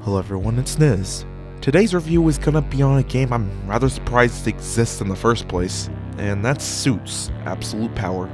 Hello everyone, it's Niz. Today's review is gonna be on a game I'm rather surprised exists in the first place, and that's Suits: Absolute Power.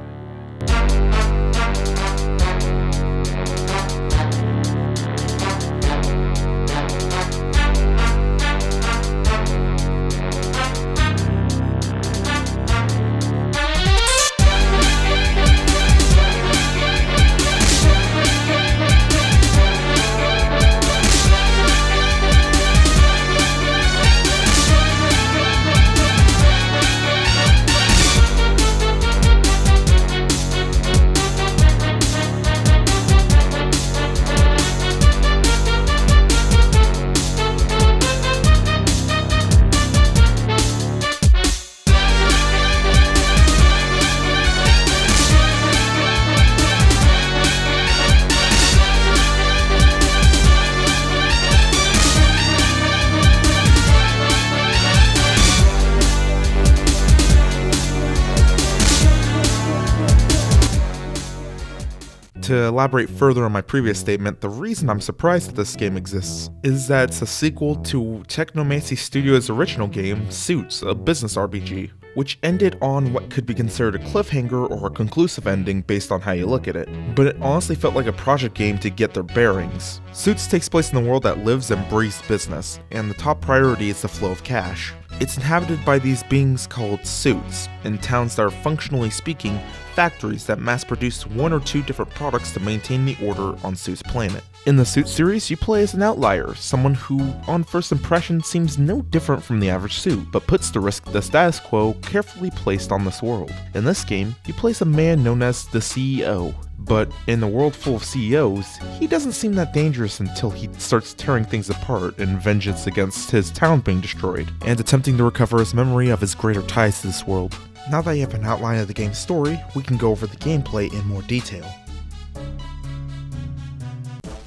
To elaborate further on my previous statement, the reason I'm surprised that this game exists is that it's a sequel to Technomancy Studios' original game, Suits, a business RPG, which ended on what could be considered a cliffhanger or a conclusive ending based on how you look at it, but it honestly felt like a project game to get their bearings. Suits takes place in a world that lives and breathes business, and the top priority is the flow of cash. It's inhabited by these beings called suits, in towns that are functionally speaking, factories that mass produce one or two different products to maintain the order on Suits' planet. In the Suits series, you play as an outlier, someone who, on first impression, seems no different from the average suit, but puts to risk the status quo carefully placed on this world. In this game, you play as a man known as the CEO. But in a world full of CEOs, he doesn't seem that dangerous until he starts tearing things apart in vengeance against his town being destroyed, and attempting to recover his memory of his greater ties to this world. Now that you have an outline of the game's story, we can go over the gameplay in more detail.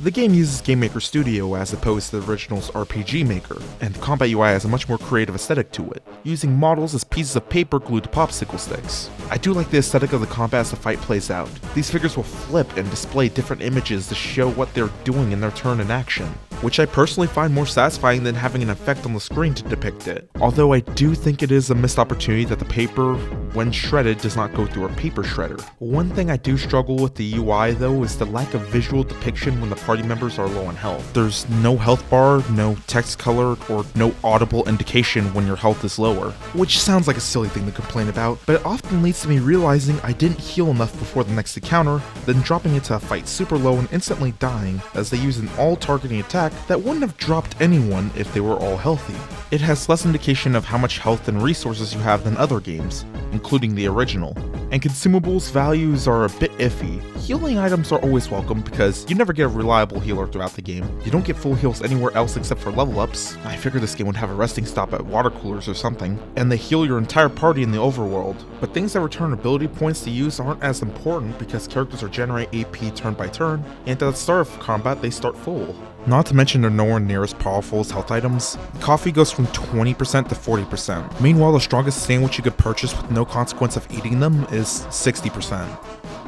The game uses Game Maker Studio as opposed to the original's RPG Maker, and the combat UI has a much more creative aesthetic to it, using models as pieces of paper glued to popsicle sticks. I do like the aesthetic of the combat as the fight plays out. These figures will flip and display different images to show what they're doing in their turn in action, which I personally find more satisfying than having an effect on the screen to depict it. Although I do think it is a missed opportunity that the paper, when shredded, does not go through a paper shredder. One thing I do struggle with the UI though is the lack of visual depiction when the party members are low on health. There's no health bar, no text color, or no audible indication when your health is lower, which sounds like a silly thing to complain about, but it often leads to me realizing I didn't heal enough before the next encounter, then dropping into a fight super low and instantly dying, as they use an all-targeting attack that wouldn't have dropped anyone if they were all healthy. It has less indication of how much health and resources you have than other games, including the original, and consumables values are a bit iffy. Healing items are always welcome because you never get a reliable healer throughout the game. You don't get full heals anywhere else except for level ups. I figured this game would have a resting stop at water coolers or something, and they heal your entire party in the overworld. But things that return ability points to use aren't as important because characters are generate AP turn by turn, and at the start of combat they start full. Not to mention they're nowhere near as powerful as health items. Coffee goes from 20% to 40%. Meanwhile, the strongest sandwich you could purchase with no consequence of eating them is 60%.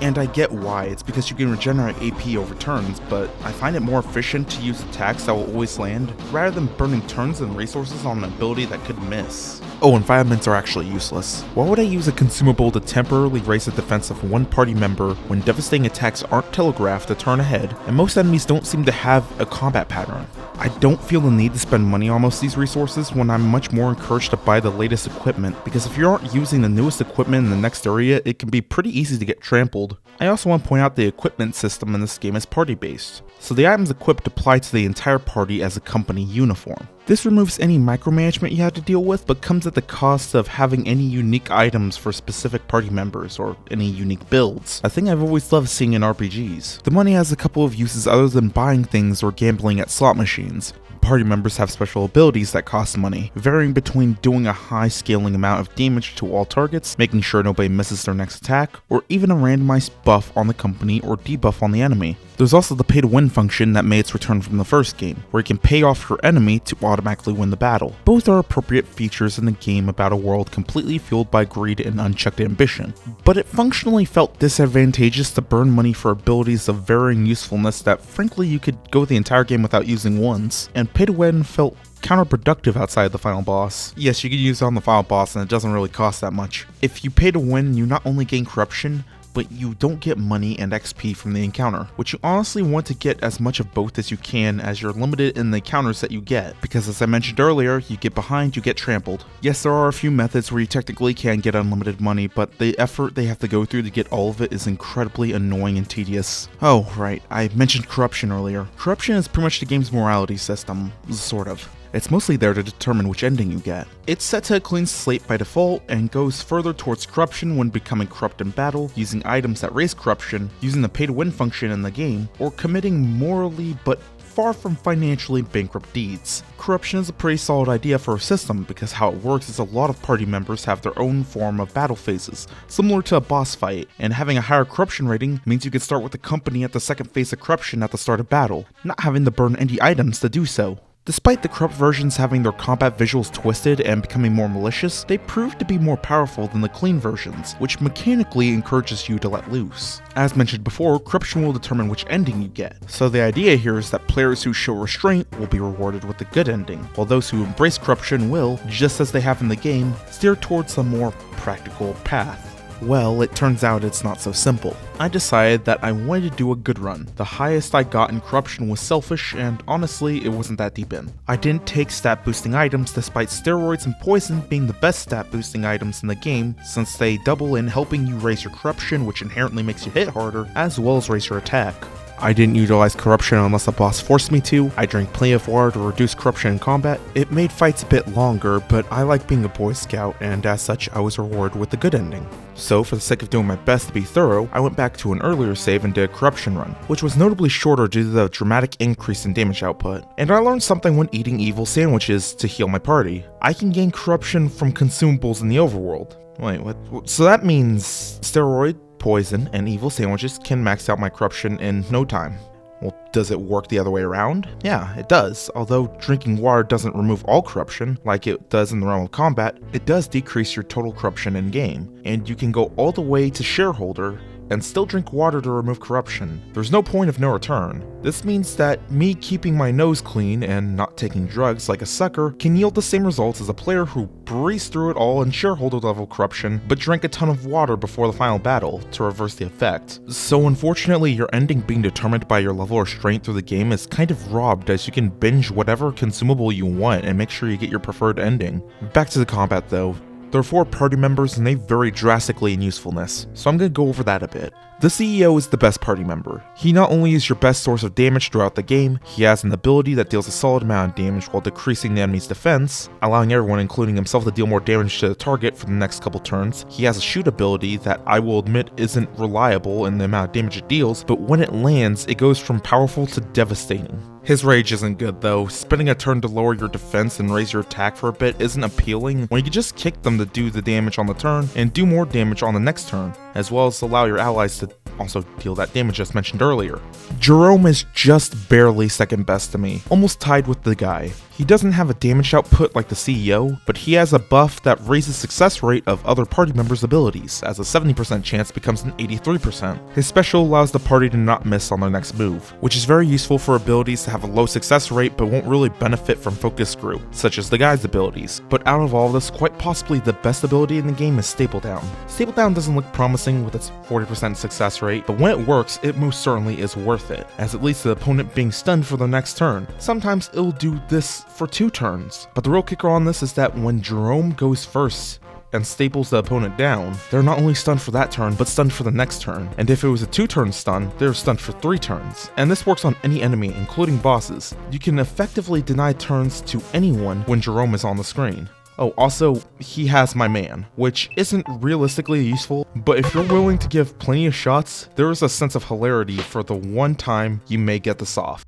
And I get why, it's because you can regenerate AP over turns, but I find it more efficient to use attacks that will always land, rather than burning turns and resources on an ability that could miss. Oh, environments are actually useless. Why would I use a consumable to temporarily raise the defense of one party member when devastating attacks aren't telegraphed a turn ahead, and most enemies don't seem to have a combat pattern? I don't feel the need to spend money on most of these resources when I'm much more encouraged to buy the latest equipment, because if you aren't using the newest equipment in the next area, it can be pretty easy to get trampled. I also want to point out the equipment system in this game is party-based, so the items equipped apply to the entire party as a company uniform. This removes any micromanagement you have to deal with, but comes at the cost of having any unique items for specific party members or any unique builds, a thing I've always loved seeing in RPGs. The money has a couple of uses other than buying things or gambling at slot machines. party members have special abilities that cost money, varying between doing a high scaling amount of damage to all targets, making sure nobody misses their next attack, or even a randomized buff on the company or debuff on the enemy. There's also the pay to win function that made its return from the first game, where you can pay off your enemy to automatically win the battle. Both are appropriate features in a game about a world completely fueled by greed and unchecked ambition, but it functionally felt disadvantageous to burn money for abilities of varying usefulness that frankly you could go the entire game without using once, and pay to win felt counterproductive outside the final boss. Yes, you can use it on the final boss and it doesn't really cost that much. If you pay to win, you not only gain corruption, but you don't get money and XP from the encounter, which you honestly want to get as much of both as you can, as you're limited in the encounters that you get, because as I mentioned earlier, you get behind, you get trampled. Yes, there are a few methods where you technically can get unlimited money, but the effort they have to go through to get all of it is incredibly annoying and tedious. Oh, right, I mentioned corruption earlier. Corruption is pretty much the game's morality system, sort of. It's mostly there to determine which ending you get. It's set to a clean slate by default, and goes further towards corruption when becoming corrupt in battle, using items that raise corruption, using the pay to win function in the game, or committing morally but far from financially bankrupt deeds. Corruption is a pretty solid idea for a system, because how it works is a lot of party members have their own form of battle phases, similar to a boss fight, and having a higher corruption rating means you can start with the company at the second phase of corruption at the start of battle, not having to burn any items to do so. Despite the corrupt versions having their combat visuals twisted and becoming more malicious, they prove to be more powerful than the clean versions, which mechanically encourages you to let loose. As mentioned before, corruption will determine which ending you get, so the idea here is that players who show restraint will be rewarded with the good ending, while those who embrace corruption will, just as they have in the game, steer towards a more practical path. Well, it turns out it's not so simple. I decided that I wanted to do a good run. The highest I got in corruption was selfish, and honestly, it wasn't that deep in. I didn't take stat boosting items despite steroids and poison being the best stat boosting items in the game, since they double in helping you raise your corruption, which inherently makes you hit harder, as well as raise your attack. I didn't utilize corruption unless the boss forced me to. I drank plenty of water to reduce corruption in combat. It made fights a bit longer, but I like being a Boy Scout, and as such, I was rewarded with the good ending. So, for the sake of doing my best to be thorough, I went back to an earlier save and did a corruption run, which was notably shorter due to the dramatic increase in damage output. And I learned something when eating evil sandwiches to heal my party. I can gain corruption from consumables in the overworld. Wait, what? So that means steroid, poison, and evil sandwiches can max out my corruption in no time. Well, does it work the other way around? Yeah, it does. Although drinking water doesn't remove all corruption, like it does in the realm of combat, it does decrease your total corruption in game, and you can go all the way to shareholder and still drink water to remove corruption. There's no point of no return. This means that me keeping my nose clean and not taking drugs like a sucker can yield the same results as a player who breezed through it all in shareholder level corruption, but drank a ton of water before the final battle to reverse the effect. So unfortunately, your ending being determined by your level of strength through the game is kind of robbed, as you can binge whatever consumable you want and make sure you get your preferred ending. Back to the combat though. There are 4 party members and they vary drastically in usefulness, so I'm going to go over that a bit. The CEO is the best party member. He not only is your best source of damage throughout the game, he has an ability that deals a solid amount of damage while decreasing the enemy's defense, allowing everyone including himself to deal more damage to the target for the next couple turns. He has a shoot ability that I will admit isn't reliable in the amount of damage it deals, but when it lands, it goes from powerful to devastating. His rage isn't good though. Spending a turn to lower your defense and raise your attack for a bit isn't appealing when you can just kick them to do the damage on the turn and do more damage on the next turn, as well as allow your allies to also deal that damage as mentioned earlier. Jerome is just barely second best to me, almost tied with the guy. He doesn't have a damage output like the CEO, but he has a buff that raises success rate of other party members' abilities, as a 70% chance becomes an 83%. His special allows the party to not miss on their next move, which is very useful for abilities that have a low success rate but won't really benefit from focus group, such as the guy's abilities. But out of all of this, quite possibly the best ability in the game is Staple Down. Staple Down doesn't look promising with its 40% success rate, but when it works, it most certainly is worth it, as it leads to the opponent being stunned for the next turn. Sometimes it'll do this for 2 turns, but the real kicker on this is that when Jerome goes first and staples the opponent down, they're not only stunned for that turn, but stunned for the next turn. And if it was a 2-turn stun, they're stunned for 3 turns. And this works on any enemy, including bosses. You can effectively deny turns to anyone when Jerome is on the screen. Oh, also, he has my man, which isn't realistically useful, but if you're willing to give plenty of shots, there is a sense of hilarity for the one time you may get this off.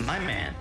My man.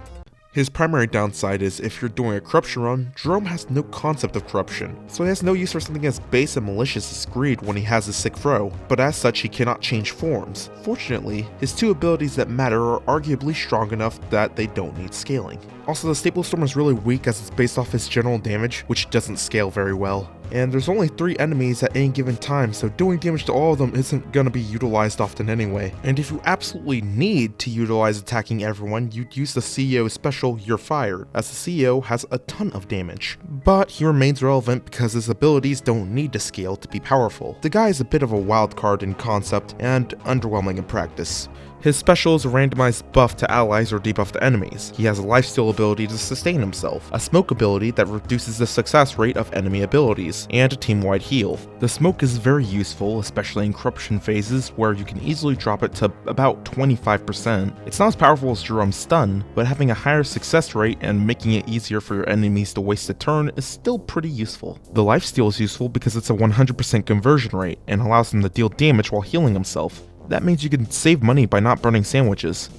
His primary downside is if you're doing a corruption run, Jerome has no concept of corruption, so he has no use for something as base and malicious as greed when he has his sick throw, but as such he cannot change forms. Fortunately, his two abilities that matter are arguably strong enough that they don't need scaling. Also, the Staple Storm is really weak as it's based off his general damage, which doesn't scale very well. And there's only 3 enemies at any given time, so doing damage to all of them isn't gonna be utilized often anyway. And if you absolutely need to utilize attacking everyone, you'd use the CEO special You're Fired, as the CEO has a ton of damage. But he remains relevant because his abilities don't need to scale to be powerful. The guy is a bit of a wild card in concept and underwhelming in practice. His special is a randomized buff to allies or debuff to enemies. He has a lifesteal ability to sustain himself, a smoke ability that reduces the success rate of enemy abilities, and a team-wide heal. The smoke is very useful, especially in corruption phases where you can easily drop it to about 25%. It's not as powerful as Jerome's stun, but having a higher success rate and making it easier for your enemies to waste a turn is still pretty useful. The lifesteal is useful because it's a 100% conversion rate and allows him to deal damage while healing himself. That means you can save money by not burning sandwiches.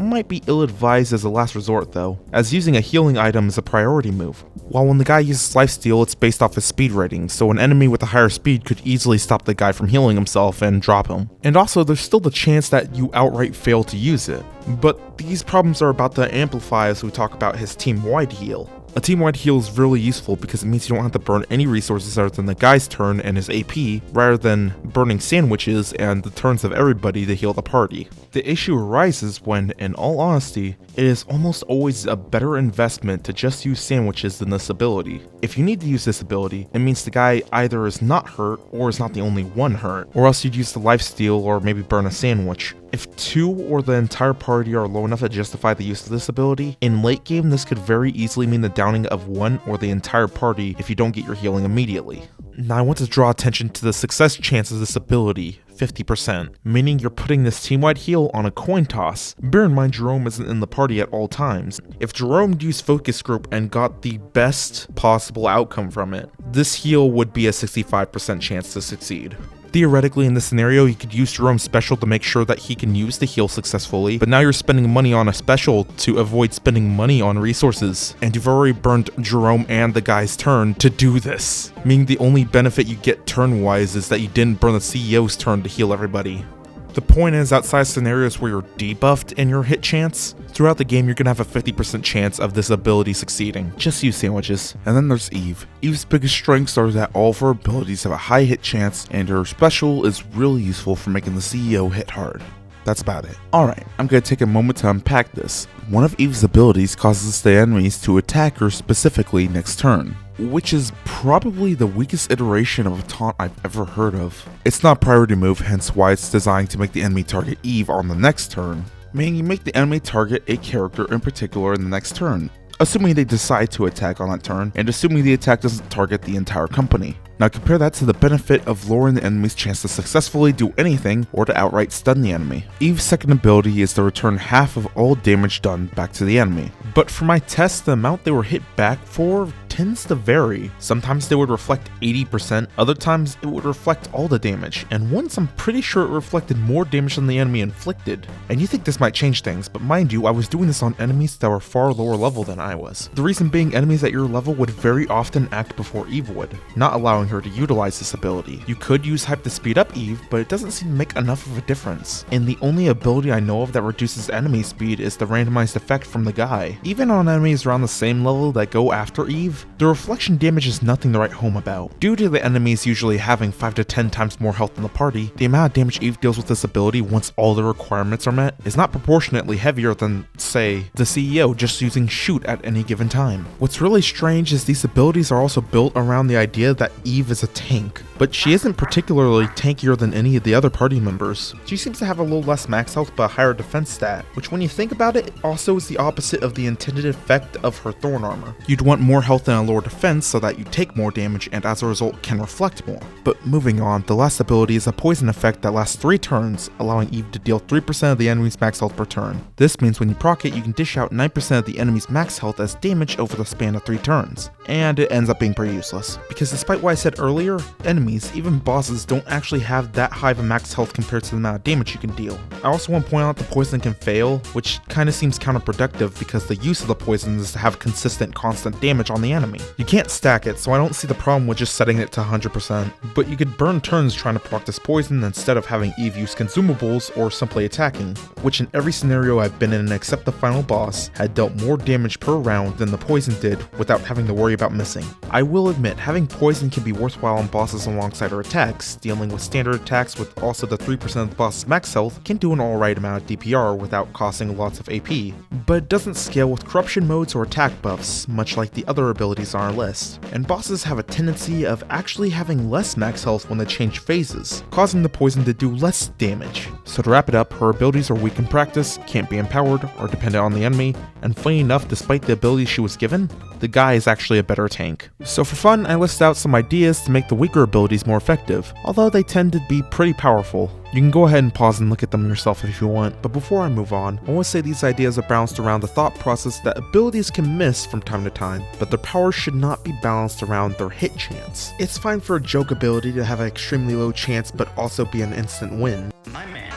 Might be ill-advised as a last resort though, as using a healing item is a priority move. While when the guy uses lifesteal, it's based off his speed rating, so an enemy with a higher speed could easily stop the guy from healing himself and drop him. And also, there's still the chance that you outright fail to use it. But these problems are about to amplify as we talk about his team-wide heal. A team-wide heal is really useful because it means you don't have to burn any resources other than the guy's turn and his AP, rather than burning sandwiches and the turns of everybody to heal the party. The issue arises when, in all honesty, it is almost always a better investment to just use sandwiches than this ability. If you need to use this ability, it means the guy either is not hurt or is not the only one hurt, or else you'd use the lifesteal or maybe burn a sandwich. If 2 or the entire party are low enough to justify the use of this ability, in late game this could very easily mean the downing of 1 or the entire party if you don't get your healing immediately. Now I want to draw attention to the success chance of this ability, 50%, meaning you're putting this team-wide heal on a coin toss. Bear in mind Jerome isn't in the party at all times. If Jerome used focus group and got the best possible outcome from it, this heal would be a 65% chance to succeed. Theoretically, in this scenario, you could use Jerome's special to make sure that he can use the heal successfully, but now you're spending money on a special to avoid spending money on resources, and you've already burned Jerome and the guy's turn to do this, meaning the only benefit you get turn-wise is that you didn't burn the CEO's turn to heal everybody. The point is, outside scenarios where you're debuffed in your hit chance, throughout the game you're gonna have a 50% chance of this ability succeeding. Just use sandwiches. And then there's Eve. Eve's biggest strengths are that all of her abilities have a high hit chance, and her special is really useful for making the CEO hit hard. That's about it. Alright, I'm gonna take a moment to unpack this. One of Eve's abilities causes the enemies to attack her specifically next turn, which is probably the weakest iteration of a taunt I've ever heard of. It's not a priority move, hence why it's designed to make the enemy target Eve on the next turn, meaning you make the enemy target a character in particular in the next turn, assuming they decide to attack on that turn, and assuming the attack doesn't target the entire company. Now compare that to the benefit of lowering the enemy's chance to successfully do anything or to outright stun the enemy. Eve's second ability is to return half of all damage done back to the enemy. But for my tests, the amount they were hit back for tends to vary. Sometimes they would reflect 80%, other times it would reflect all the damage, and once I'm pretty sure it reflected more damage than the enemy inflicted. And you think this might change things, but mind you, I was doing this on enemies that were far lower level than I was. The reason being, enemies at your level would very often act before Eve would, not allowing her to utilize this ability. You could use hype to speed up Eve, but it doesn't seem to make enough of a difference. And the only ability I know of that reduces enemy speed is the randomized effect from the guy. Even on enemies around the same level that go after Eve, the reflection damage is nothing to write home about. Due to the enemies usually having 5 to 10 times more health than the party, the amount of damage Eve deals with this ability once all the requirements are met is not proportionately heavier than, say, the CEO just using shoot at any given time. What's really strange is these abilities are also built around the idea that Eve is a tank, but she isn't particularly tankier than any of the other party members. She seems to have a little less max health but a higher defense stat, which when you think about it, also is the opposite of the intended effect of her thorn armor. You'd want more health and a lower defense so that you take more damage and as a result can reflect more. But moving on, the last ability is a poison effect that lasts 3 turns, allowing Eve to deal 3% of the enemy's max health per turn. This means when you proc it, you can dish out 9% of the enemy's max health as damage over the span of 3 turns. and it ends up being pretty useless. Because despite what I said earlier, enemies, even bosses, don't actually have that high of a max health compared to the amount of damage you can deal. I also want to point out the poison can fail, which kinda seems counterproductive because the use of the poison is to have consistent, constant damage on the enemy. You can't stack it, so I don't see the problem with just setting it to 100%, but you could burn turns trying to proc this poison instead of having Eve use consumables or simply attacking, which in every scenario I've been in except the final boss had dealt more damage per round than the poison did without having to worry about missing. I will admit, having poison can be worthwhile on bosses alongside our attacks. Dealing with standard attacks with also the 3% of the boss's max health can do an alright amount of DPR without costing lots of AP, but it doesn't scale with corruption modes or attack buffs, much like the other abilities on our list. And bosses have a tendency of actually having less max health when they change phases, causing the poison to do less damage. So to wrap it up, her abilities are weak in practice, can't be empowered, are dependent on the enemy, and funny enough, despite the abilities she was given, the guy is actually a better tank. So for fun, I listed out some ideas to make the weaker abilities more effective, although they tend to be pretty powerful. You can go ahead and pause and look at them yourself if you want, but before I move on, I want to say these ideas are balanced around the thought process that abilities can miss from time to time, but their power should not be balanced around their hit chance. It's fine for a joke ability to have an extremely low chance but also be an instant win. My man.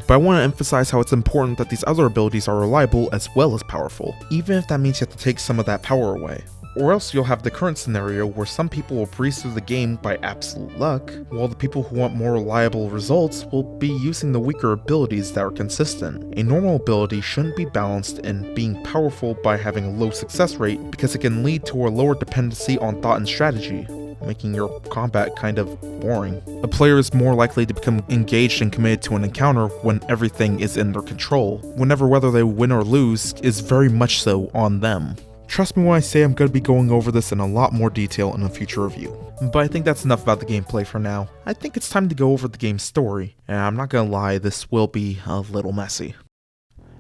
But I want to emphasize how it's important that these other abilities are reliable as well as powerful, even if that means you have to take some of that power away. Or else you'll have the current scenario where some people will breeze through the game by absolute luck, while the people who want more reliable results will be using the weaker abilities that are consistent. A normal ability shouldn't be balanced in being powerful by having a low success rate because it can lead to a lower dependency on thought and strategy, making your combat kind of boring. A player is more likely to become engaged and committed to an encounter when everything is in their control, whenever whether they win or lose is very much so on them. Trust me when I say I'm going to be going over this in a lot more detail in a future review. But I think that's enough about the gameplay for now. I think it's time to go over the game's story, and I'm not gonna lie, this will be a little messy.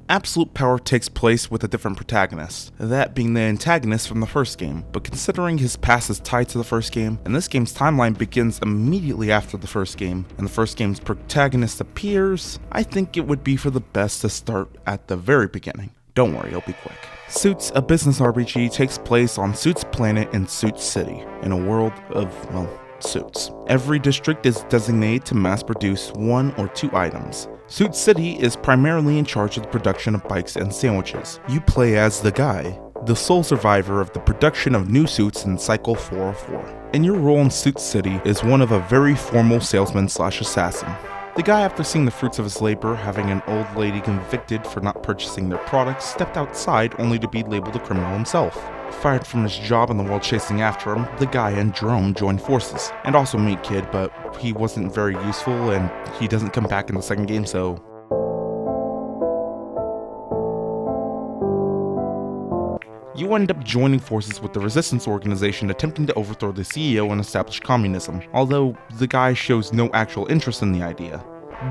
Absolute Power takes place with a different protagonist, that being the antagonist from the first game, but considering his past is tied to the first game, and this game's timeline begins immediately after the first game, and the first game's protagonist appears, I think it would be for the best to start at the very beginning. Don't worry, it'll be quick. Suits, a business RPG, takes place on Suits Planet in Suits City, in a world of, well, suits. Every district is designated to mass produce 1 or 2 items. Suits City is primarily in charge of the production of bikes and sandwiches. You play as the guy, the sole survivor of the production of new suits in Cycle 404. And your role in Suits City is one of a very formal salesman/assassin. The guy, after seeing the fruits of his labor, having an old lady convicted for not purchasing their products, stepped outside only to be labeled a criminal himself. Fired from his job and the world chasing after him, the guy and Jerome join forces, and also meet Kid, but he wasn't very useful and he doesn't come back in the second game, so... You end up joining forces with the resistance organization attempting to overthrow the CEO and establish communism, although the guy shows no actual interest in the idea.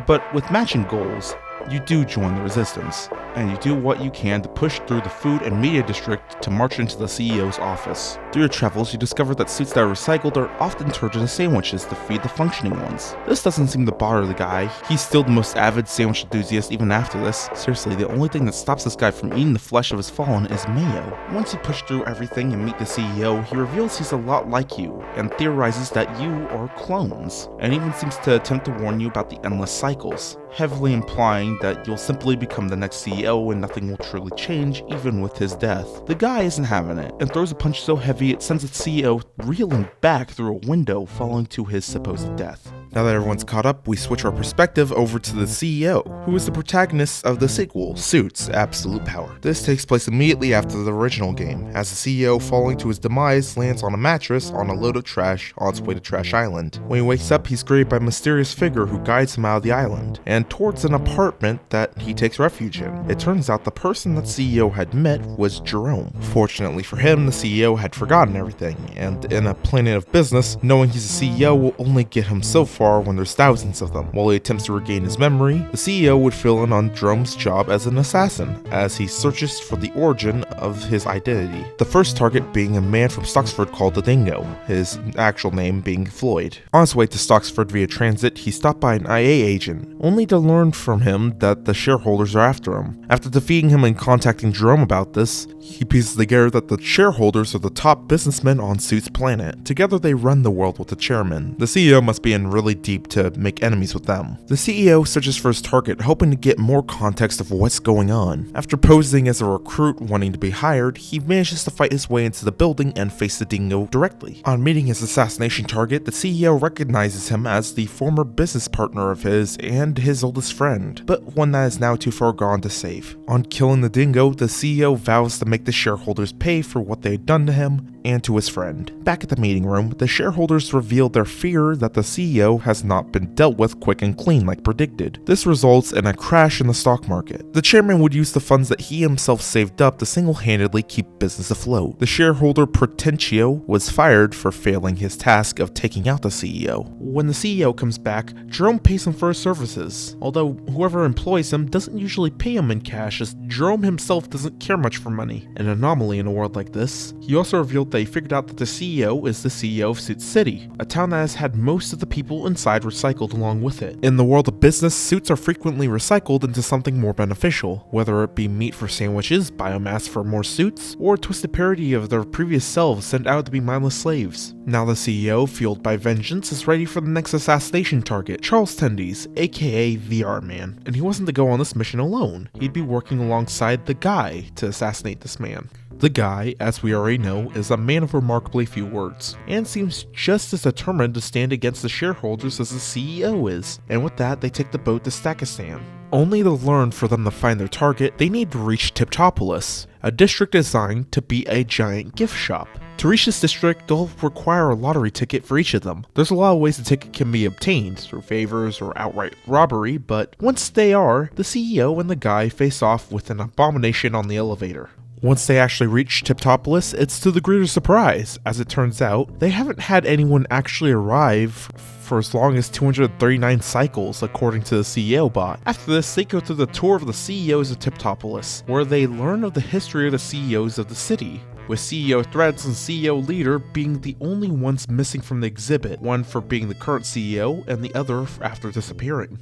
But with matching goals, you do join the resistance, and you do what you can to push through the food and media district to march into the CEO's office. Through your travels, you discover that suits that are recycled are often turned into sandwiches to feed the functioning ones. This doesn't seem to bother the guy. He's still the most avid sandwich enthusiast even after this. Seriously, the only thing that stops this guy from eating the flesh of his fallen is mayo. Once you push through everything and meet the CEO, he reveals he's a lot like you, and theorizes that you are clones, and even seems to attempt to warn you about the endless cycles, heavily implying that you'll simply become the next CEO and nothing will truly change even with his death. The guy isn't having it, and throws a punch so heavy it sends its CEO reeling back through a window following to his supposed death. Now that everyone's caught up, we switch our perspective over to the CEO, who is the protagonist of the sequel, Suits, Absolute Power. This takes place immediately after the original game, as the CEO, falling to his demise, lands on a mattress on a load of trash on its way to Trash Island. When he wakes up, he's greeted by a mysterious figure who guides him out of the island, and towards an apartment that he takes refuge in. It turns out the person that CEO had met was Jerome. Fortunately for him, the CEO had forgotten everything, and in a planet of business, knowing he's a CEO will only get him so far when there's thousands of them. While he attempts to regain his memory, the CEO would fill in on Jerome's job as an assassin, as he searches for the origin of his identity. The first target being a man from Stocksford called the Dingo, his actual name being Floyd. On his way to Stocksford via transit, he stopped by an IA agent, only to learn from him him that the shareholders are after him. After defeating him and contacting Jerome about this, he pieces together that the shareholders are the top businessmen on Suit's planet. Together they run the world with the chairman. The CEO must be in really deep to make enemies with them. The CEO searches for his target, hoping to get more context of what's going on. After posing as a recruit wanting to be hired, he manages to fight his way into the building and face the dingo directly. On meeting his assassination target, the CEO recognizes him as the former business partner of his and his oldest friend, but one that is now too far gone to save. On killing the dingo, the CEO vows to make the shareholders pay for what they had done to him and to his friend. Back at the meeting room, the shareholders reveal their fear that the CEO has not been dealt with quick and clean like predicted. This results in a crash in the stock market. The chairman would use the funds that he himself saved up to single-handedly keep business afloat. The shareholder Pretentio was fired for failing his task of taking out the CEO. When the CEO comes back, Jerome pays him for his services, although whoever employs him doesn't usually pay him in cash, as Jerome himself doesn't care much for money. An anomaly in a world like this. He also revealed that he figured out that the CEO is the CEO of Suit City, a town that has had most of the people inside recycled along with it. In the world of business, suits are frequently recycled into something more beneficial, whether it be meat for sandwiches, biomass for more suits, or a twisted parody of their previous selves sent out to be mindless slaves. Now the CEO, fueled by vengeance, is ready for the next assassination target, Charles Tendies, aka VR Man. And he wasn't to go on this mission alone. He'd be working alongside the Guy to assassinate this man. The Guy, as we already know, is a man of remarkably few words, and seems just as determined to stand against the shareholders as the CEO is, and with that they take the boat to Stakistan. Only to learn for them to find their target, they need to reach Tiptopolis, a district designed to be a giant gift shop. To reach this district, they'll require a lottery ticket for each of them. There's a lot of ways the ticket can be obtained, through favors or outright robbery, but once they are, the CEO and the Guy face off with an abomination on the elevator. Once they actually reach Tiptopolis, it's to the greater surprise. As it turns out, they haven't had anyone actually arrive for as long as 239 cycles, according to the CEO bot. After this, they go through the tour of the CEOs of Tiptopolis, where they learn of the history of the CEOs of the city, with CEO Threads and CEO Leader being the only ones missing from the exhibit, one for being the current CEO and the other after disappearing.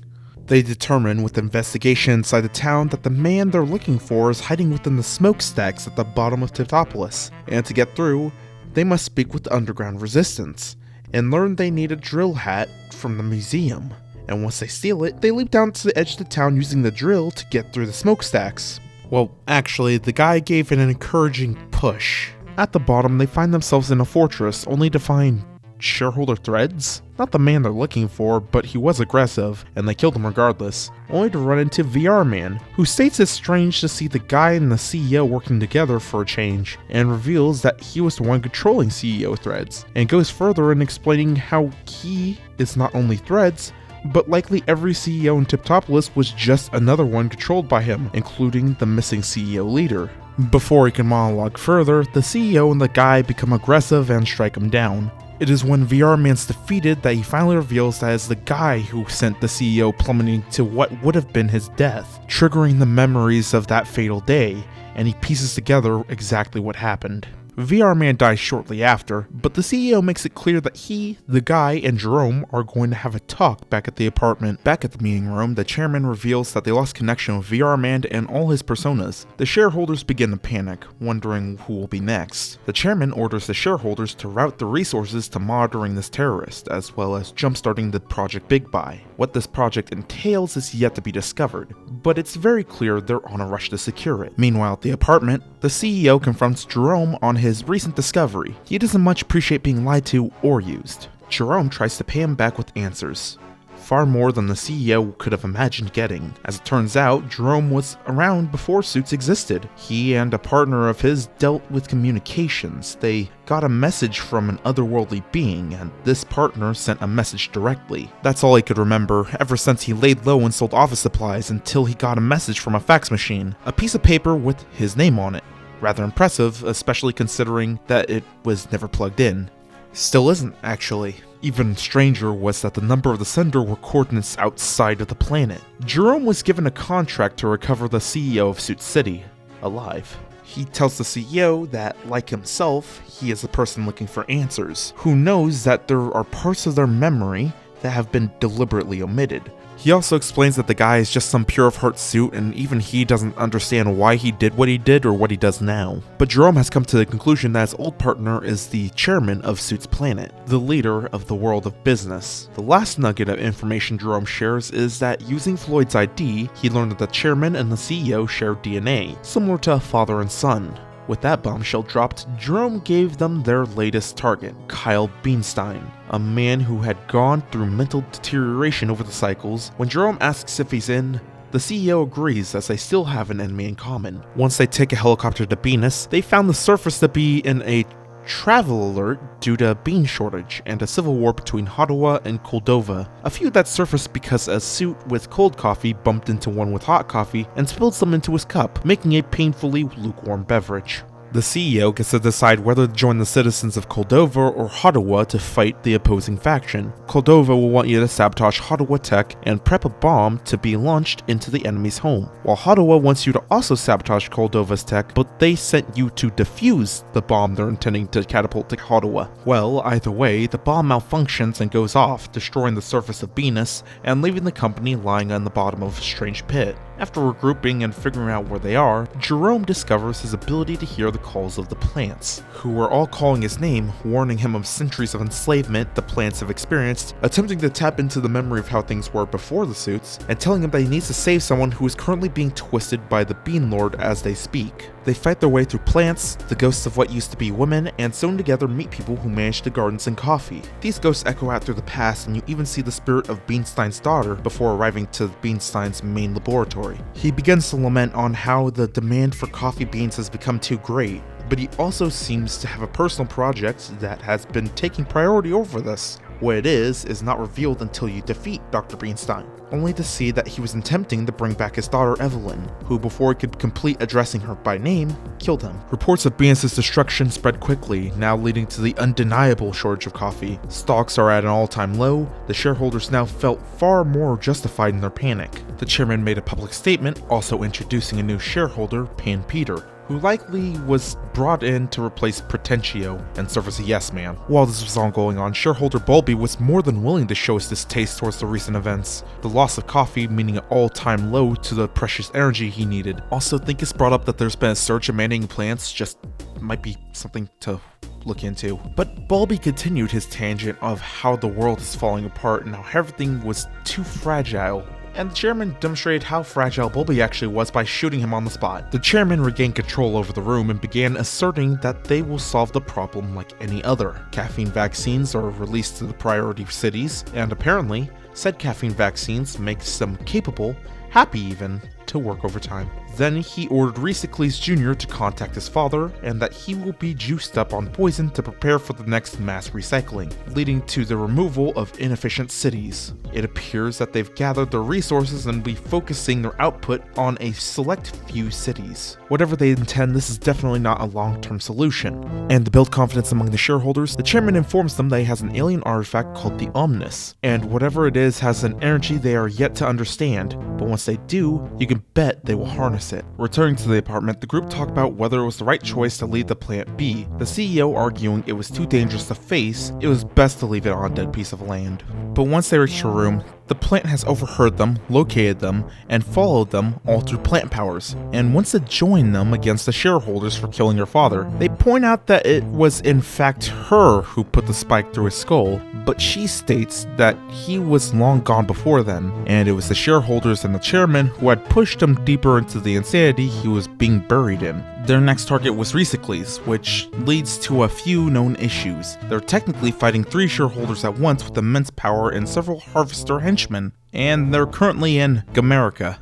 They determine with investigation inside the town that the man they're looking for is hiding within the smokestacks at the bottom of Tiptopolis, and to get through, they must speak with the underground resistance, and learn they need a drill hat from the museum. And once they steal it, they leap down to the edge of the town using the drill to get through the smokestacks. Well, actually, the Guy gave it an encouraging push. At the bottom, they find themselves in a fortress, only to find shareholder Threads? Not the man they're looking for, but he was aggressive, and they killed him regardless, only to run into VR Man, who states it's strange to see the Guy and the CEO working together for a change, and reveals that he was the one controlling CEO Threads, and goes further in explaining how he is not only Threads, but likely every CEO in Tiptopolis was just another one controlled by him, including the missing CEO Leader. Before he can monologue further, the CEO and the Guy become aggressive and strike him down. It is when VR Man's defeated that he finally reveals that it's the Guy who sent the CEO plummeting to what would have been his death, triggering the memories of that fatal day, and he pieces together exactly what happened. VR Man dies shortly after, but the CEO makes it clear that he, the Guy, and Jerome are going to have a talk back at the apartment. Back at the meeting room, the chairman reveals that they lost connection with VR Man and all his personas. The shareholders begin to panic, wondering who will be next. The chairman orders the shareholders to route the resources to monitoring this terrorist, as well as jumpstarting the Project Big Buy. What this project entails is yet to be discovered, but it's very clear they're on a rush to secure it. Meanwhile, at the apartment, the CEO confronts Jerome on his recent discovery. He doesn't much appreciate being lied to or used. Jerome tries to pay him back with answers, far more than the CEO could have imagined getting. As it turns out, Jerome was around before Suits existed. He and a partner of his dealt with communications. They got a message from an otherworldly being, and this partner sent a message directly. That's all he could remember, ever since he laid low and sold office supplies until he got a message from a fax machine, a piece of paper with his name on it. Rather impressive, especially considering that it was never plugged in. Still isn't, actually. Even stranger was that the number of the sender were coordinates outside of the planet. Jerome was given a contract to recover the CEO of Suit City, alive. He tells the CEO that, like himself, he is the person looking for answers, who knows that there are parts of their memory that have been deliberately omitted. He also explains that the guy is just some pure of heart suit, and even he doesn't understand why he did what he did or what he does now. But Jerome has come to the conclusion that his old partner is the chairman of Suit's planet, the leader of the world of business. The last nugget of information Jerome shares is that using Floyd's ID, he learned that the chairman and the CEO share DNA, similar to a father and son. With that bombshell dropped, Jerome gave them their latest target, Kyle Beanstein, a man who had gone through mental deterioration over the cycles. When Jerome asks if he's in, the CEO agrees, as they still have an enemy in common. Once they take a helicopter to Venus, they found the surface to be in a travel alert due to a bean shortage and a civil war between Ottawa and Moldova. A few that surfaced because a suit with cold coffee bumped into one with hot coffee and spilled some into his cup, making a painfully lukewarm beverage. The CEO gets to decide whether to join the citizens of Moldova or Ottawa to fight the opposing faction. Moldova will want you to sabotage Ottawa tech and prep a bomb to be launched into the enemy's home, while Ottawa wants you to also sabotage Moldova's tech, but they sent you to defuse the bomb they're intending to catapult to Ottawa. Well, either way, the bomb malfunctions and goes off, destroying the surface of Venus and leaving the company lying on the bottom of a strange pit. After regrouping and figuring out where they are, Jerome discovers his ability to hear the calls of the plants, who are all calling his name, warning him of centuries of enslavement the plants have experienced, attempting to tap into the memory of how things were before the suits, and telling him that he needs to save someone who is currently being twisted by the Bean Lord as they speak. They fight their way through plants, the ghosts of what used to be women, and soon together meet people who manage the gardens and coffee. These ghosts echo out through the past, and you even see the spirit of Beanstein's daughter before arriving to Beanstein's main laboratory. He begins to lament on how the demand for coffee beans has become too great, but he also seems to have a personal project that has been taking priority over this. What it is not revealed until you defeat Dr. Beanstein, only to see that he was attempting to bring back his daughter Evelyn, who before he could complete addressing her by name, killed him. Reports of Venus's destruction spread quickly, now leading to the undeniable shortage of coffee. Stocks are at an all-time low. The shareholders now felt far more justified in their panic. The chairman made a public statement, also introducing a new shareholder, Pan Peter, who likely was brought in to replace Pretentio and serve as a yes man. While this was all going on, shareholder Bulby was more than willing to show his distaste towards the recent events. The loss of coffee meaning an all-time low to the precious energy he needed. Also, Thinkus brought up that there's been a surge of man-eating plants, just might be something to look into. But Bulby continued his tangent of how the world is falling apart and how everything was too fragile, and the chairman demonstrated how fragile Bulby actually was by shooting him on the spot. The chairman regained control over the room and began asserting that they will solve the problem like any other. Caffeine vaccines are released to the priority cities, and apparently, said caffeine vaccines makes them capable, happy even, to work overtime. Then he ordered Reesicles Jr. to contact his father, and that he will be juiced up on poison to prepare for the next mass recycling, leading to the removal of inefficient cities. It appears that they've gathered their resources and will be focusing their output on a select few cities. Whatever they intend, this is definitely not a long-term solution. And to build confidence among the shareholders, the chairman informs them that he has an alien artifact called the Omnis, and whatever it is has an energy they are yet to understand, but once they do, you can bet they will harness it. Returning to the apartment, the group talked about whether it was the right choice to leave the plant be, the CEO arguing it was too dangerous to face, it was best to leave it on a dead piece of land. But once they reached her room, the plant has overheard them, located them, and followed them all through plant powers, and wants to join them against the shareholders for killing her father. They point out that it was in fact her who put the spike through his skull, but she states that he was long gone before then, and it was the shareholders and the chairman who had pushed him deeper into the insanity he was being buried in. Their next target was Reesicles, which leads to a few known issues. They're technically fighting 3 shareholders at once with immense power and several harvester henchmen, and they're currently in Gamerica,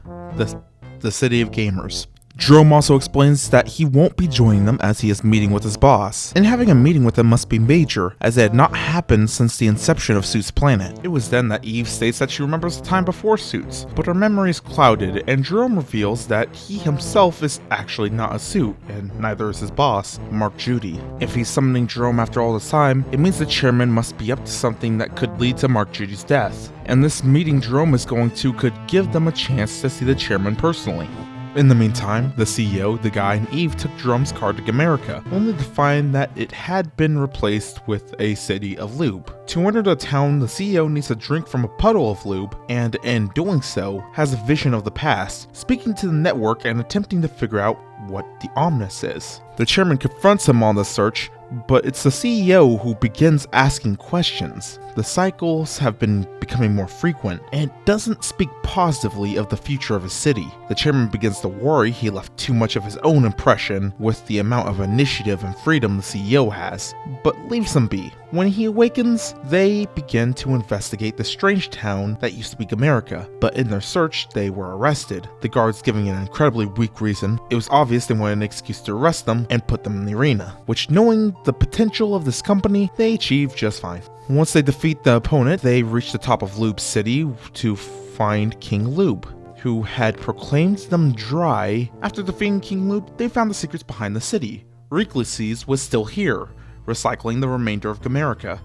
the city of gamers. Jerome also explains that he won't be joining them as he is meeting with his boss, and having a meeting with them must be major, as it had not happened since the inception of Suits Planet. It was then that Eve states that she remembers the time before Suits, but her memory is clouded, and Jerome reveals that he himself is actually not a suit, and neither is his boss, Mark Judy. If he's summoning Jerome after all this time, it means the chairman must be up to something that could lead to Mark Judy's death, and this meeting Jerome is going to could give them a chance to see the chairman personally. In the meantime, the CEO, the guy, and Eve took Jerome's car to Gamerica, only to find that it had been replaced with a city of lube. To enter the town, the CEO needs to drink from a puddle of lube, and in doing so, has a vision of the past, speaking to the network and attempting to figure out what the Omnis is. The chairman confronts him on the search, but it's the CEO who begins asking questions. The cycles have been becoming more frequent, and it doesn't speak positively of the future of his city. The chairman begins to worry he left too much of his own impression with the amount of initiative and freedom the CEO has, but leaves him be. When he awakens, they begin to investigate the strange town that used to be Gamerica, but in their search, they were arrested. The guards giving an incredibly weak reason. It was obvious they wanted an excuse to arrest them and put them in the arena, which, knowing the potential of this company, they achieve just fine. Once they defeat the opponent, they reach the top of Lube City to find King Lube, who had proclaimed them dry. After defeating King Lube, they found the secrets behind the city. Replayability was still here, recycling the remainder of Gamerica.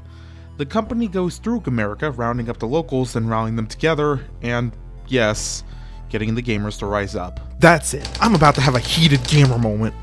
The company goes through Gamerica, rounding up the locals and rallying them together, and yes, getting the gamers to rise up. That's it. I'm about to have a heated gamer moment.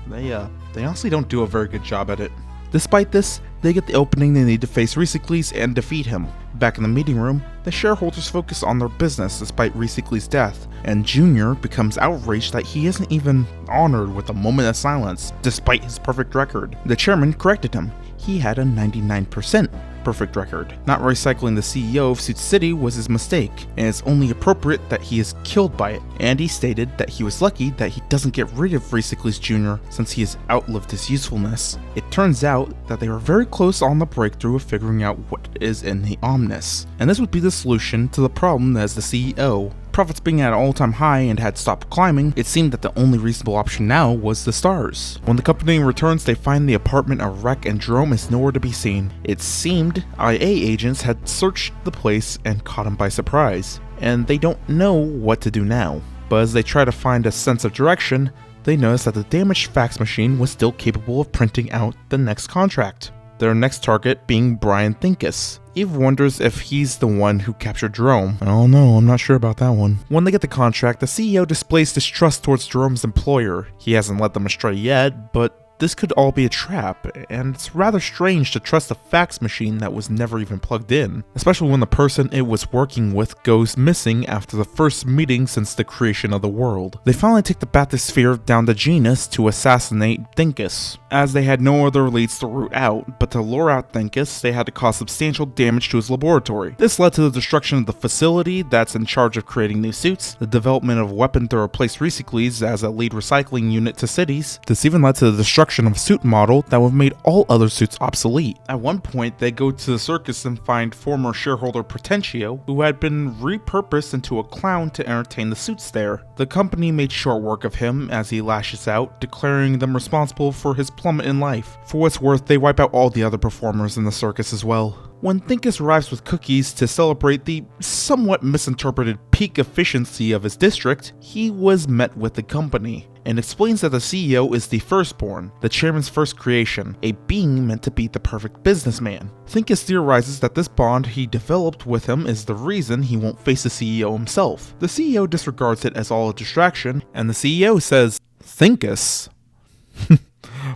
They honestly don't do a very good job at it. Despite this, they get the opening they need to face Replayability and defeat him. Back in the meeting room, the shareholders focus on their business despite Replayability's death, and Junior becomes outraged that he isn't even honored with a moment of silence, despite his perfect record. The chairman corrected him. He had a 99% perfect record. Not recycling the CEO of Suit City was his mistake, and it's only appropriate that he is killed by it. And he stated that he was lucky that he doesn't get rid of Replayability Jr. since he has outlived his usefulness. It turns out that they were very close on the breakthrough of figuring out what is in the Omnis, and this would be the solution to the problem as the CEO. Profits being at an all-time high and had stopped climbing, it seemed that the only reasonable option now was the stars. When the company returns, they find the apartment a wreck and Jerome is nowhere to be seen. It seemed IA agents had searched the place and caught him by surprise, and they don't know what to do now. But as they try to find a sense of direction, they notice that the damaged fax machine was still capable of printing out the next contract. Their next target being Brian Thinkus. Eve wonders if he's the one who captured Jerome. Oh no, I'm not sure about that one. When they get the contract, the CEO displays distrust towards Jerome's employer. He hasn't led them astray yet, but this could all be a trap, and it's rather strange to trust a fax machine that was never even plugged in, especially when the person it was working with goes missing after the first meeting since the creation of the world. They finally take the bathysphere down to Genus to assassinate Thinkus, as they had no other leads to root out, but to lure out Thinkus, they had to cause substantial damage to his laboratory. This led to the destruction of the facility that's in charge of creating new suits, the development of a weapon to replace Replayability as a lead recycling unit to cities. This even led to the destruction of a suit model that would have made all other suits obsolete. At one point, they go to the circus and find former shareholder Pretentio, who had been repurposed into a clown to entertain the suits there. The company made short work of him as he lashes out, declaring them responsible for his plummet in life. For what's worth, they wipe out all the other performers in the circus as well. When Thinkus arrives with cookies to celebrate the somewhat misinterpreted peak efficiency of his district, he was met with the company, and explains that the CEO is the firstborn, the chairman's first creation, a being meant to be the perfect businessman. Thinkus theorizes that this bond he developed with him is the reason he won't face the CEO himself. The CEO disregards it as all a distraction, and the CEO says, "Thinkus?"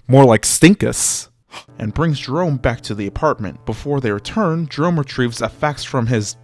More like Stinkus. And brings Jerome back to the apartment. Before they return, Jerome retrieves a fax from his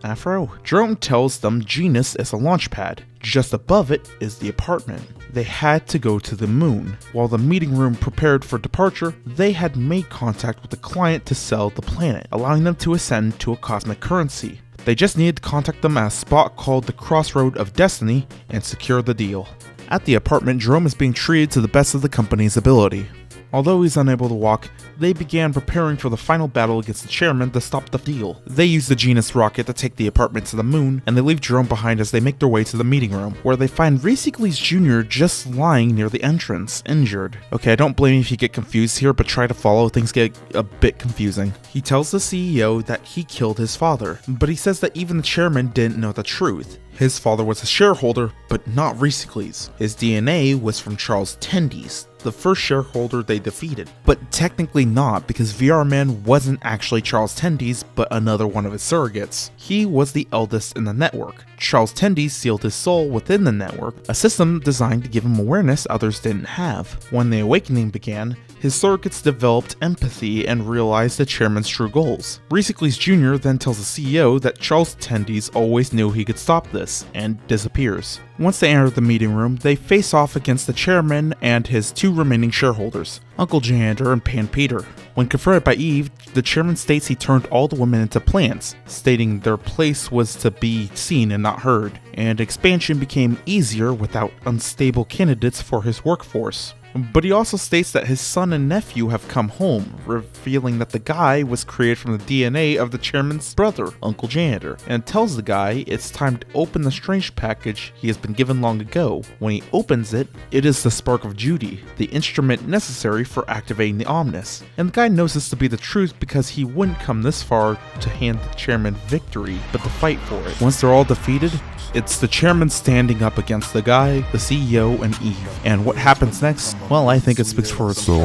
afro. Jerome tells them Genus is a launch pad. Just above it is the apartment. They had to go to the moon. While the meeting room prepared for departure, they had made contact with the client to sell the planet, allowing them to ascend to a cosmic currency. They just needed to contact them at a spot called the Crossroad of Destiny and secure the deal. At the apartment, Jerome is being treated to the best of the company's ability. Although he's unable to walk, they began preparing for the final battle against the chairman to stop the deal. They use the Genus rocket to take the apartment to the moon, and they leave Jerome behind as they make their way to the meeting room, where they find Replayability Jr. just lying near the entrance, injured. Okay, I don't blame you if you get confused here, but try to follow, things get a bit confusing. He tells the CEO that he killed his father, but he says that even the chairman didn't know the truth. His father was a shareholder, but not Replayability's. His DNA was from Charles Tendy's, the first shareholder they defeated. But technically not, because VR Man wasn't actually Charles Tendy's, but another one of his surrogates. He was the eldest in the network. Charles Tendy sealed his soul within the network, a system designed to give him awareness others didn't have. When the awakening began, his surrogates developed empathy and realized the chairman's true goals. Reesecles Jr. then tells the CEO that Charles Tendy's always knew he could stop this, and disappears. Once they enter the meeting room, they face off against the chairman and his two remaining shareholders, Uncle Janitor and Pan Peter. When confronted by Eve, the chairman states he turned all the women into plants, stating their place was to be seen and not heard, and expansion became easier without unstable candidates for his workforce. But he also states that his son and nephew have come home, revealing that the guy was created from the DNA of the chairman's brother, Uncle Janitor, and tells the guy it's time to open the strange package he has been given long ago. When he opens it, it is the Spark of Judy, the instrument necessary for activating the Omnis. And the guy knows this to be the truth because he wouldn't come this far to hand the chairman victory, but to fight for it. Once they're all defeated, it's the chairman standing up against the guy, the CEO, and Eve. And what happens next? Well, I think it speaks for itself.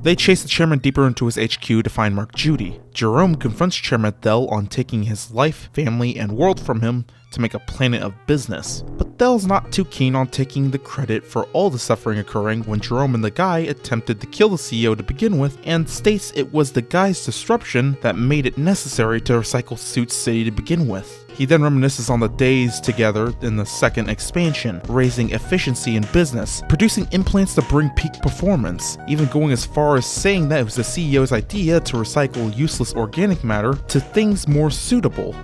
They chase the chairman deeper into his HQ to find Mark Judy. Jerome confronts Chairman Thel on taking his life, family, and world from him to make a planet of business. But Thel's not too keen on taking the credit for all the suffering occurring when Jerome and the guy attempted to kill the CEO to begin with, and states it was the guy's disruption that made it necessary to recycle Suit City to begin with. He then reminisces on the days together in the second expansion, raising efficiency in business, producing implants to bring peak performance, even going as far as saying that it was the CEO's idea to recycle useless organic matter to things more suitable.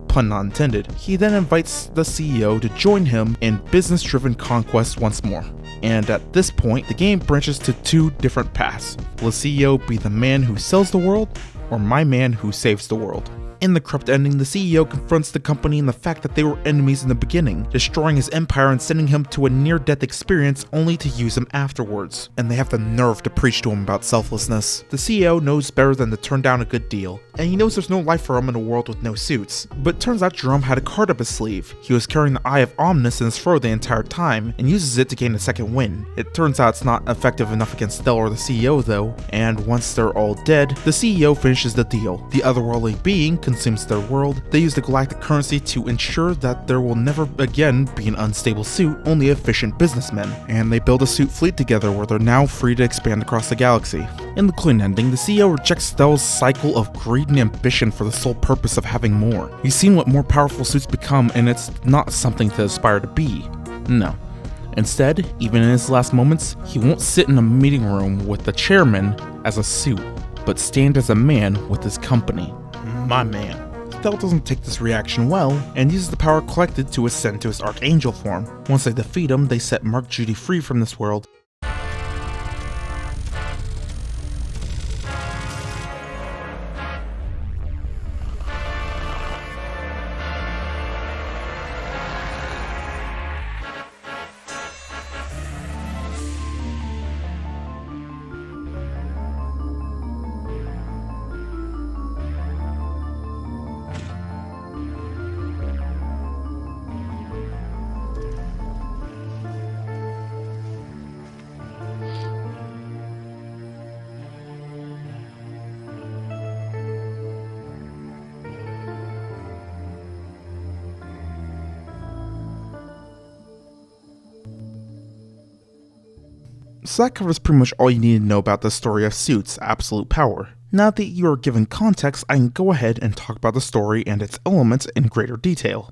Pun not intended. He then invites the CEO to join him in business-driven conquest once more. And at this point, the game branches to two different paths. Will the CEO be the man who sells the world, or my man who saves the world? In the corrupt ending, the CEO confronts the company in the fact that they were enemies in the beginning, destroying his empire and sending him to a near-death experience only to use him afterwards. And they have the nerve to preach to him about selflessness. The CEO knows better than to turn down a good deal, and he knows there's no life for him in a world with no suits. But it turns out Jerome had a card up his sleeve. He was carrying the Eye of Omnis in his throat the entire time, and uses it to gain a second win. It turns out it's not effective enough against Thel or the CEO though, and once they're all dead, the CEO finishes the deal. The otherworldly being consumes their world. They use the galactic currency to ensure that there will never again be an unstable suit, only efficient businessmen. And they build a suit fleet together where they're now free to expand across the galaxy. In the clean ending, the CEO rejects Thel's cycle of greed and ambition for the sole purpose of having more. He's seen what more powerful suits become, and it's not something to aspire to be. No. Instead, even in his last moments, he won't sit in a meeting room with the chairman as a suit, but stand as a man with his company. My man. Thel doesn't take this reaction well, and uses the power collected to ascend to his Archangel form. Once they defeat him, they set Mark Judy free from this world. So that covers pretty much all you need to know about the story of Suits: Absolute Power. Now that you are given context, I can go ahead and talk about the story and its elements in greater detail.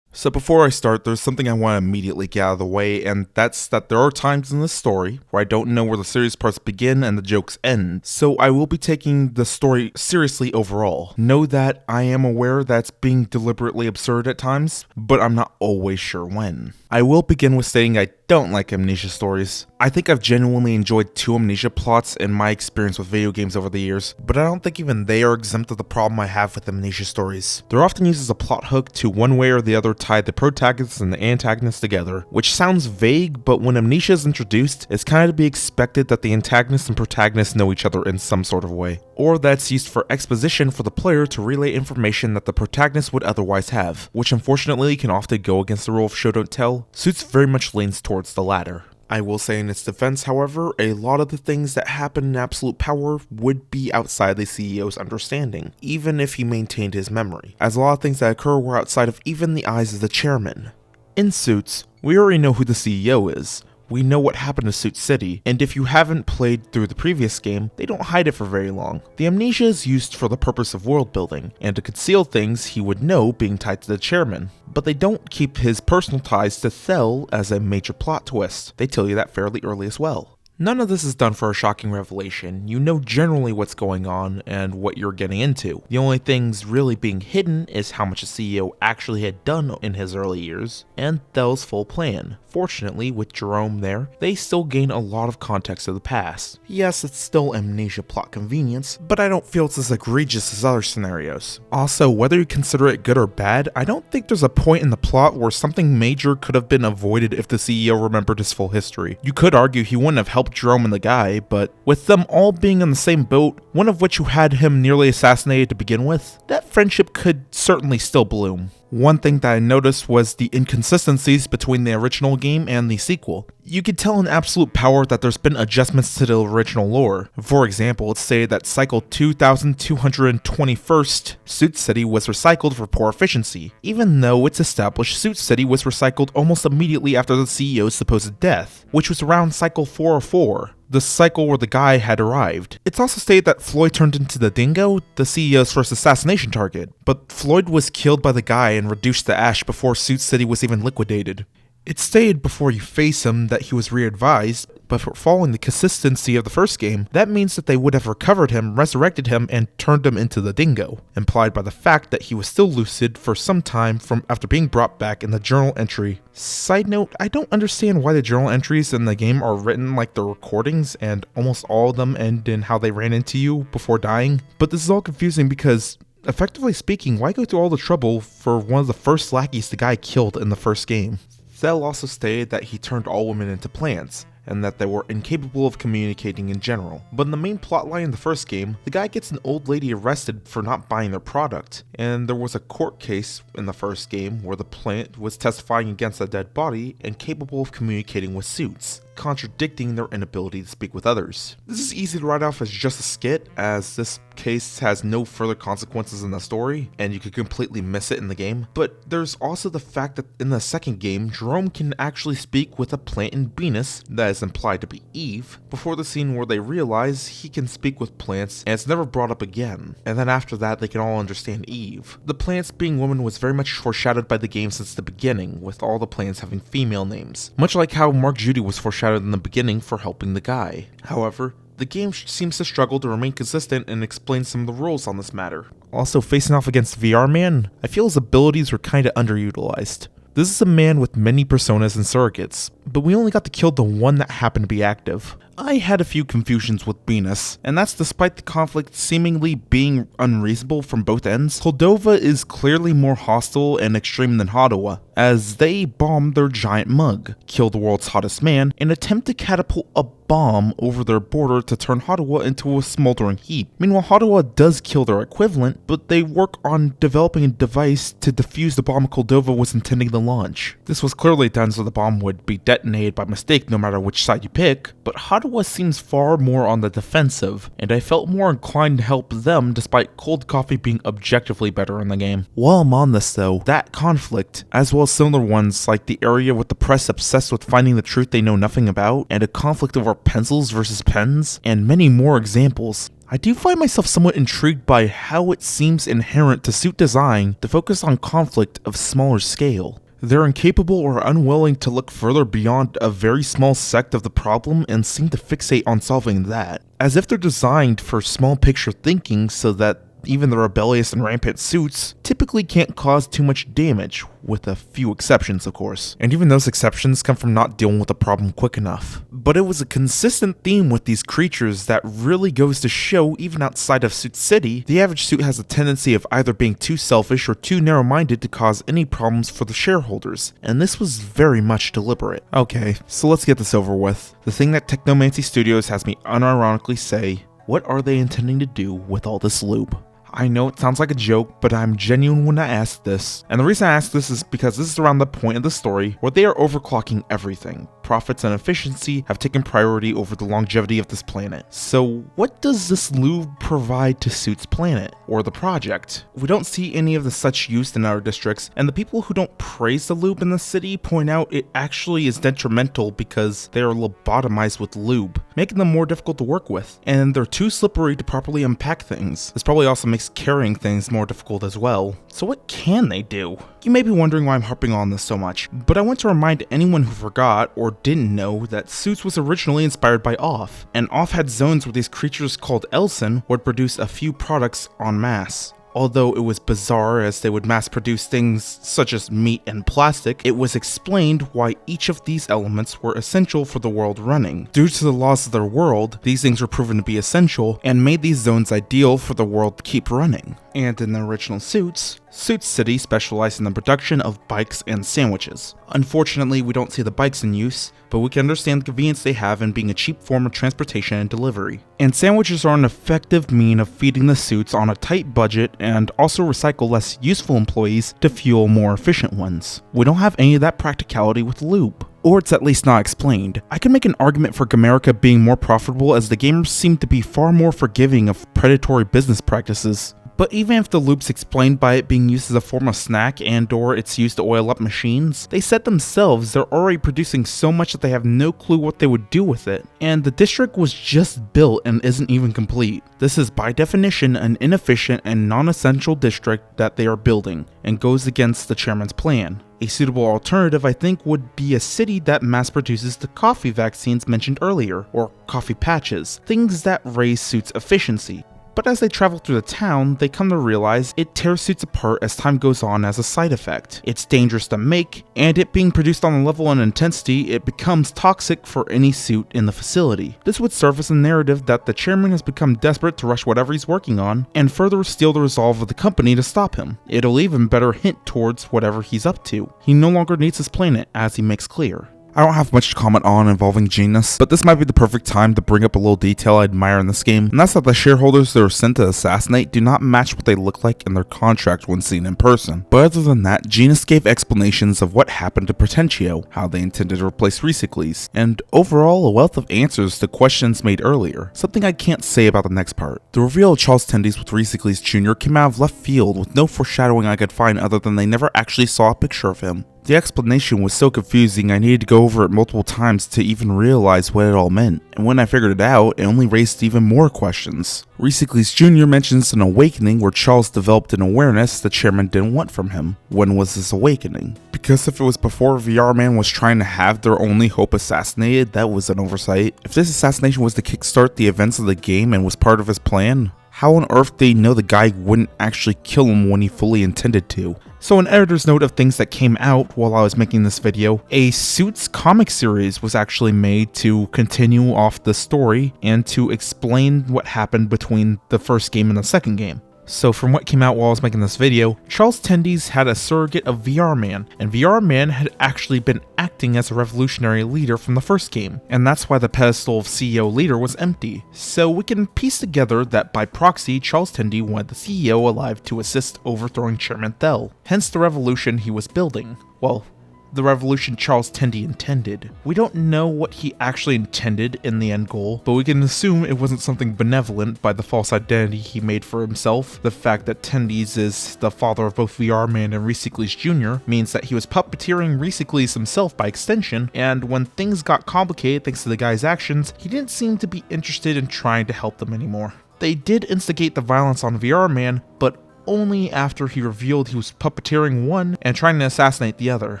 So before I start, there's something I want to immediately get out of the way, and that's that there are times in this story where I don't know where the serious parts begin and the jokes end, so I will be taking the story seriously overall. Know that I am aware that it's being deliberately absurd at times, but I'm not always sure when. I will begin with stating I don't like amnesia stories. I think I've genuinely enjoyed 2 amnesia plots in my experience with video games over the years, but I don't think even they are exempt of the problem I have with amnesia stories. They're often used as a plot hook to one way or the other tie the protagonist and the antagonist together, which sounds vague, but when Amnesia is introduced, it's kind of to be expected that the antagonist and protagonist know each other in some sort of way, or that's used for exposition for the player to relay information that the protagonist would otherwise have, which unfortunately can often go against the rule of show don't tell. Suits very much leans towards the latter. I will say in its defense, however, a lot of the things that happen in Absolute Power would be outside the CEO's understanding, even if he maintained his memory, as a lot of things that occur were outside of even the eyes of the chairman. In Suits, we already know who the CEO is. We know what happened to Suit City, and if you haven't played through the previous game, they don't hide it for very long. The amnesia is used for the purpose of world building, and to conceal things he would know being tied to the chairman. But they don't keep his personal ties to Thel as a major plot twist. They tell you that fairly early as well. None of this is done for a shocking revelation. You know generally what's going on and what you're getting into. The only things really being hidden is how much the CEO actually had done in his early years, and Thel's full plan. Fortunately, with Jerome there, they still gain a lot of context of the past. Yes, it's still amnesia plot convenience, but I don't feel it's as egregious as other scenarios. Also, whether you consider it good or bad, I don't think there's a point in the plot where something major could have been avoided if the CEO remembered his full history. You could argue he wouldn't have helped Jerome and the guy, but with them all being on the same boat, one of which who had him nearly assassinated to begin with, that friendship could certainly still bloom. One thing that I noticed was the inconsistencies between the original game and the sequel. You could tell in Absolute Power that there's been adjustments to the original lore. For example, it's stated that cycle 2221st Suit City was recycled for poor efficiency, even though it's established Suit City was recycled almost immediately after the CEO's supposed death, which was around cycle 404. The cycle where the guy had arrived. It's also stated that Floyd turned into the Dingo, the CEO's first assassination target, but Floyd was killed by the guy and reduced to ash before Suit City was even liquidated. It's stated before you face him that he was re-advised, but for following the consistency of the first game, that means that they would have recovered him, resurrected him, and turned him into the Dingo, implied by the fact that he was still lucid for some time from after being brought back in the journal entry. Side note, I don't understand why the journal entries in the game are written like the recordings, and almost all of them end in how they ran into you before dying, but this is all confusing because, effectively speaking, why go through all the trouble for one of the first lackeys the guy killed in the first game? Thel also stated that he turned all women into plants, and that they were incapable of communicating in general. But in the main plotline in the first game, the guy gets an old lady arrested for not buying their product, and there was a court case in the first game where the plant was testifying against a dead body and capable of communicating with suits, contradicting their inability to speak with others. This is easy to write off as just a skit, as this case has no further consequences in the story, and you could completely miss it in the game. But there's also the fact that in the second game, Jerome can actually speak with a plant in Venus that is implied to be Eve, before the scene where they realize he can speak with plants and it's never brought up again. And then after that, they can all understand Eve. The plants being women was very much foreshadowed by the game since the beginning, with all the plants having female names, much like how Mark Judy was foreshadowed in the beginning for helping the guy. However, the game seems to struggle to remain consistent and explain some of the rules on this matter. Also, facing off against VR Man, I feel his abilities were kinda underutilized. This is a man with many personas and surrogates, but we only got to kill the one that happened to be active. I had a few confusions with Venus, and that's despite the conflict seemingly being unreasonable from both ends. Cordova is clearly more hostile and extreme than Ottawa, as they bomb their giant mug, kill the world's hottest man, and attempt to catapult a bomb over their border to turn Ottawa into a smoldering heap. Meanwhile, Ottawa does kill their equivalent, but they work on developing a device to defuse the bomb Cordova was intending to launch. This was clearly done so the bomb would be detonated by mistake no matter which side you pick, but Ottawa seems far more on the defensive, and I felt more inclined to help them despite Cold Coffee being objectively better in the game. While I'm on this though, that conflict, as well as similar ones like the area with the press obsessed with finding the truth they know nothing about, and a conflict over pencils versus pens, and many more examples, I do find myself somewhat intrigued by how it seems inherent to suit design to focus on conflict of smaller scale. They're incapable or unwilling to look further beyond a very small sect of the problem and seem to fixate on solving that, as if they're designed for small picture thinking so that even the rebellious and rampant suits, typically can't cause too much damage, with a few exceptions of course. And even those exceptions come from not dealing with the problem quick enough. But it was a consistent theme with these creatures that really goes to show even outside of Suit City, the average suit has a tendency of either being too selfish or too narrow-minded to cause any problems for the shareholders, and this was very much deliberate. Okay, so let's get this over with. The thing that Technomancy Studios has me unironically say, what are they intending to do with all this lube? I know it sounds like a joke, but I'm genuine when I ask this. And the reason I ask this is because this is around the point of the story where they are overclocking everything. Profits and efficiency have taken priority over the longevity of this planet. So what does this lube provide to Suit's planet, or the project? We don't see any of the such used in our districts, and the people who don't praise the lube in the city point out it actually is detrimental because they are lobotomized with lube, making them more difficult to work with, and they're too slippery to properly unpack things. This probably also makes carrying things more difficult as well. So what can they do? You may be wondering why I'm harping on this so much, but I want to remind anyone who forgot or didn't know that Suits was originally inspired by Off, and Off had zones where these creatures called Elson would produce a few products en masse. Although it was bizarre as they would mass produce things such as meat and plastic, it was explained why each of these elements were essential for the world running. Due to the laws of their world, these things were proven to be essential and made these zones ideal for the world to keep running. And in the original Suits, Suit City specialized in the production of bikes and sandwiches. Unfortunately, we don't see the bikes in use, but we can understand the convenience they have in being a cheap form of transportation and delivery. And sandwiches are an effective mean of feeding the suits on a tight budget and also recycle less useful employees to fuel more efficient ones. We don't have any of that practicality with lube. Or it's at least not explained. I can make an argument for Gamerica being more profitable as the gamers seem to be far more forgiving of predatory business practices. But even if the loop's explained by it being used as a form of snack and or it's used to oil up machines, they said themselves they're already producing so much that they have no clue what they would do with it. And the district was just built and isn't even complete. This is by definition an inefficient and non-essential district that they are building, and goes against the chairman's plan. A suitable alternative, I think, would be a city that mass produces the coffee vaccines mentioned earlier, or coffee patches, things that raise Suit's efficiency. But as they travel through the town, they come to realize it tears Suits apart as time goes on as a side effect. It's dangerous to make, and it being produced on a level and intensity, it becomes toxic for any suit in the facility. This would serve as a narrative that the chairman has become desperate to rush whatever he's working on, and further steal the resolve of the company to stop him. It'll even better hint towards whatever he's up to. He no longer needs his planet, as he makes clear. I don't have much to comment on involving Genus, but this might be the perfect time to bring up a little detail I admire in this game, and that's that the shareholders that are sent to assassinate do not match what they look like in their contract when seen in person. But other than that, Genus gave explanations of what happened to Pretentio, how they intended to replace Resicles, and overall a wealth of answers to questions made earlier, something I can't say about the next part. The reveal of Charles Tendies with Resicles Jr. came out of left field with no foreshadowing I could find other than they never actually saw a picture of him. The explanation was so confusing I needed to go over it multiple times to even realize what it all meant, and when I figured it out, it only raised even more questions. Resicles Jr. mentions an awakening where Charles developed an awareness the chairman didn't want from him. When was this awakening? Because if it was before VR Man was trying to have their only hope assassinated, that was an oversight. If this assassination was to kickstart the events of the game and was part of his plan, how on earth did he know the guy wouldn't actually kill him when he fully intended to? So an editor's note of things that came out while I was making this video, a Suits comic series was actually made to continue off the story and to explain what happened between the first game and the second game. So from what came out while I was making this video, Charles Tendies had a surrogate of VR Man, and VR Man had actually been acting as a revolutionary leader from the first game, and that's why the pedestal of CEO leader was empty. So we can piece together that by proxy, Charles Tendy wanted the CEO alive to assist overthrowing Chairman Thel, hence the revolution he was building. Well, the revolution Charles Tendy intended. We don't know what he actually intended in the end goal, but we can assume it wasn't something benevolent by the false identity he made for himself. The fact that Tendies is the father of both VR Man and Resicles Jr. means that he was puppeteering Resicles himself by extension, and when things got complicated thanks to the guy's actions, he didn't seem to be interested in trying to help them anymore. They did instigate the violence on VR Man, but only after he revealed he was puppeteering one and trying to assassinate the other,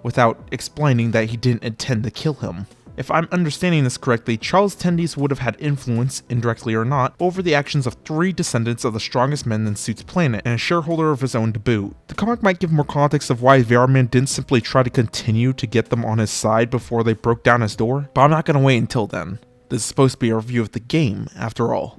without explaining that he didn't intend to kill him. If I'm understanding this correctly, Charles Tendies would have had influence, indirectly or not, over the actions of 3 descendants of the strongest men in Suits Planet, and a shareholder of his own to boot. The comic might give more context of why VR Man didn't simply try to continue to get them on his side before they broke down his door, but I'm not gonna wait until then. This is supposed to be a review of the game, after all.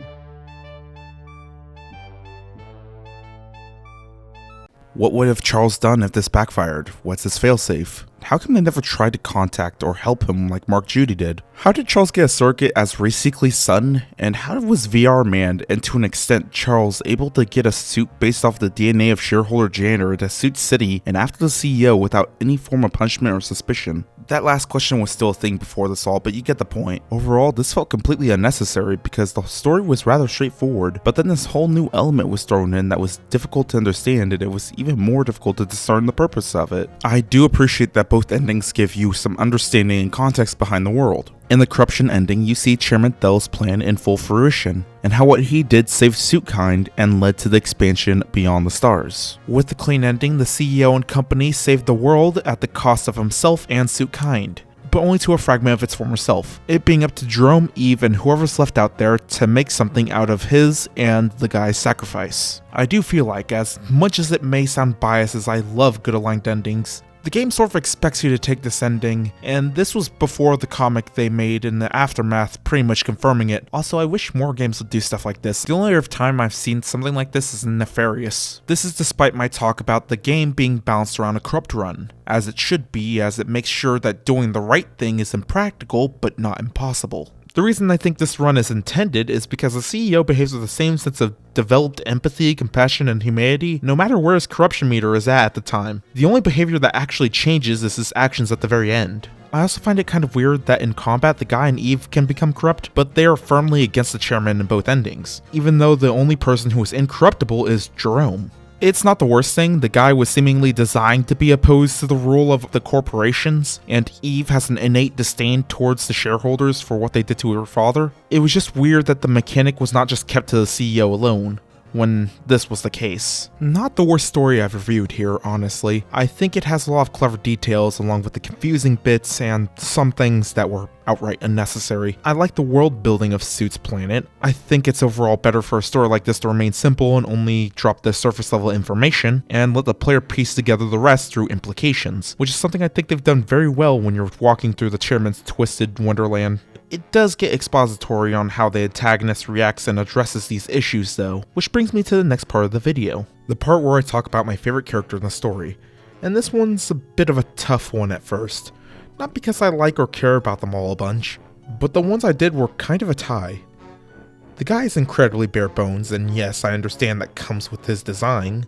What would have Charles done if this backfired? What's his failsafe? How come they never tried to contact or help him like Mark Judy did? How did Charles get a surrogate as Rayseekly's son? And how was VR Man, and to an extent Charles, able to get a suit based off the DNA of shareholder janitor to Suit City and after the CEO without any form of punishment or suspicion? That last question was still a thing before this all, but you get the point. Overall, this felt completely unnecessary because the story was rather straightforward, but then this whole new element was thrown in that was difficult to understand, and it was even more difficult to discern the purpose of it. I do appreciate that both endings give you some understanding and context behind the world. In the corruption ending, you see Chairman Thell's plan in full fruition, and how what he did saved Suitkind and led to the expansion beyond the stars. With the clean ending, the CEO and company saved the world at the cost of himself and Suitkind, but only to a fragment of its former self, it being up to Jerome, Eve, and whoever's left out there to make something out of his and the guy's sacrifice. I do feel like, as much as it may sound biased as I love good aligned endings, the game sort of expects you to take this ending, and this was before the comic they made in the aftermath pretty much confirming it. Also, I wish more games would do stuff like this. The only other time I've seen something like this is in Nefarious. This is despite my talk about the game being balanced around a corrupt run, as it should be, as it makes sure that doing the right thing is impractical but not impossible. The reason I think this run is intended is because the CEO behaves with the same sense of developed empathy, compassion, and humanity no matter where his corruption meter is at the time. The only behavior that actually changes is his actions at the very end. I also find it kind of weird that in combat the guy and Eve can become corrupt, but they are firmly against the chairman in both endings, even though the only person who is incorruptible is Jerome. It's not the worst thing, the guy was seemingly designed to be opposed to the rule of the corporations, and Eve has an innate disdain towards the shareholders for what they did to her father. It was just weird that the mechanic was not just kept to the CEO alone, when this was the case. Not the worst story I've reviewed here, honestly. I think it has a lot of clever details along with the confusing bits and some things that were outright unnecessary. I like the world building of Suits Planet. I think it's overall better for a story like this to remain simple and only drop the surface level information and let the player piece together the rest through implications, which is something I think they've done very well when you're walking through the chairman's twisted wonderland. It does get expository on how the antagonist reacts and addresses these issues though, which brings me to the next part of the video. The part where I talk about my favorite character in the story. And this one's a bit of a tough one at first. Not because I like or care about them all a bunch, but the ones I did were kind of a tie. The guy is incredibly bare bones, and yes, I understand that comes with his design.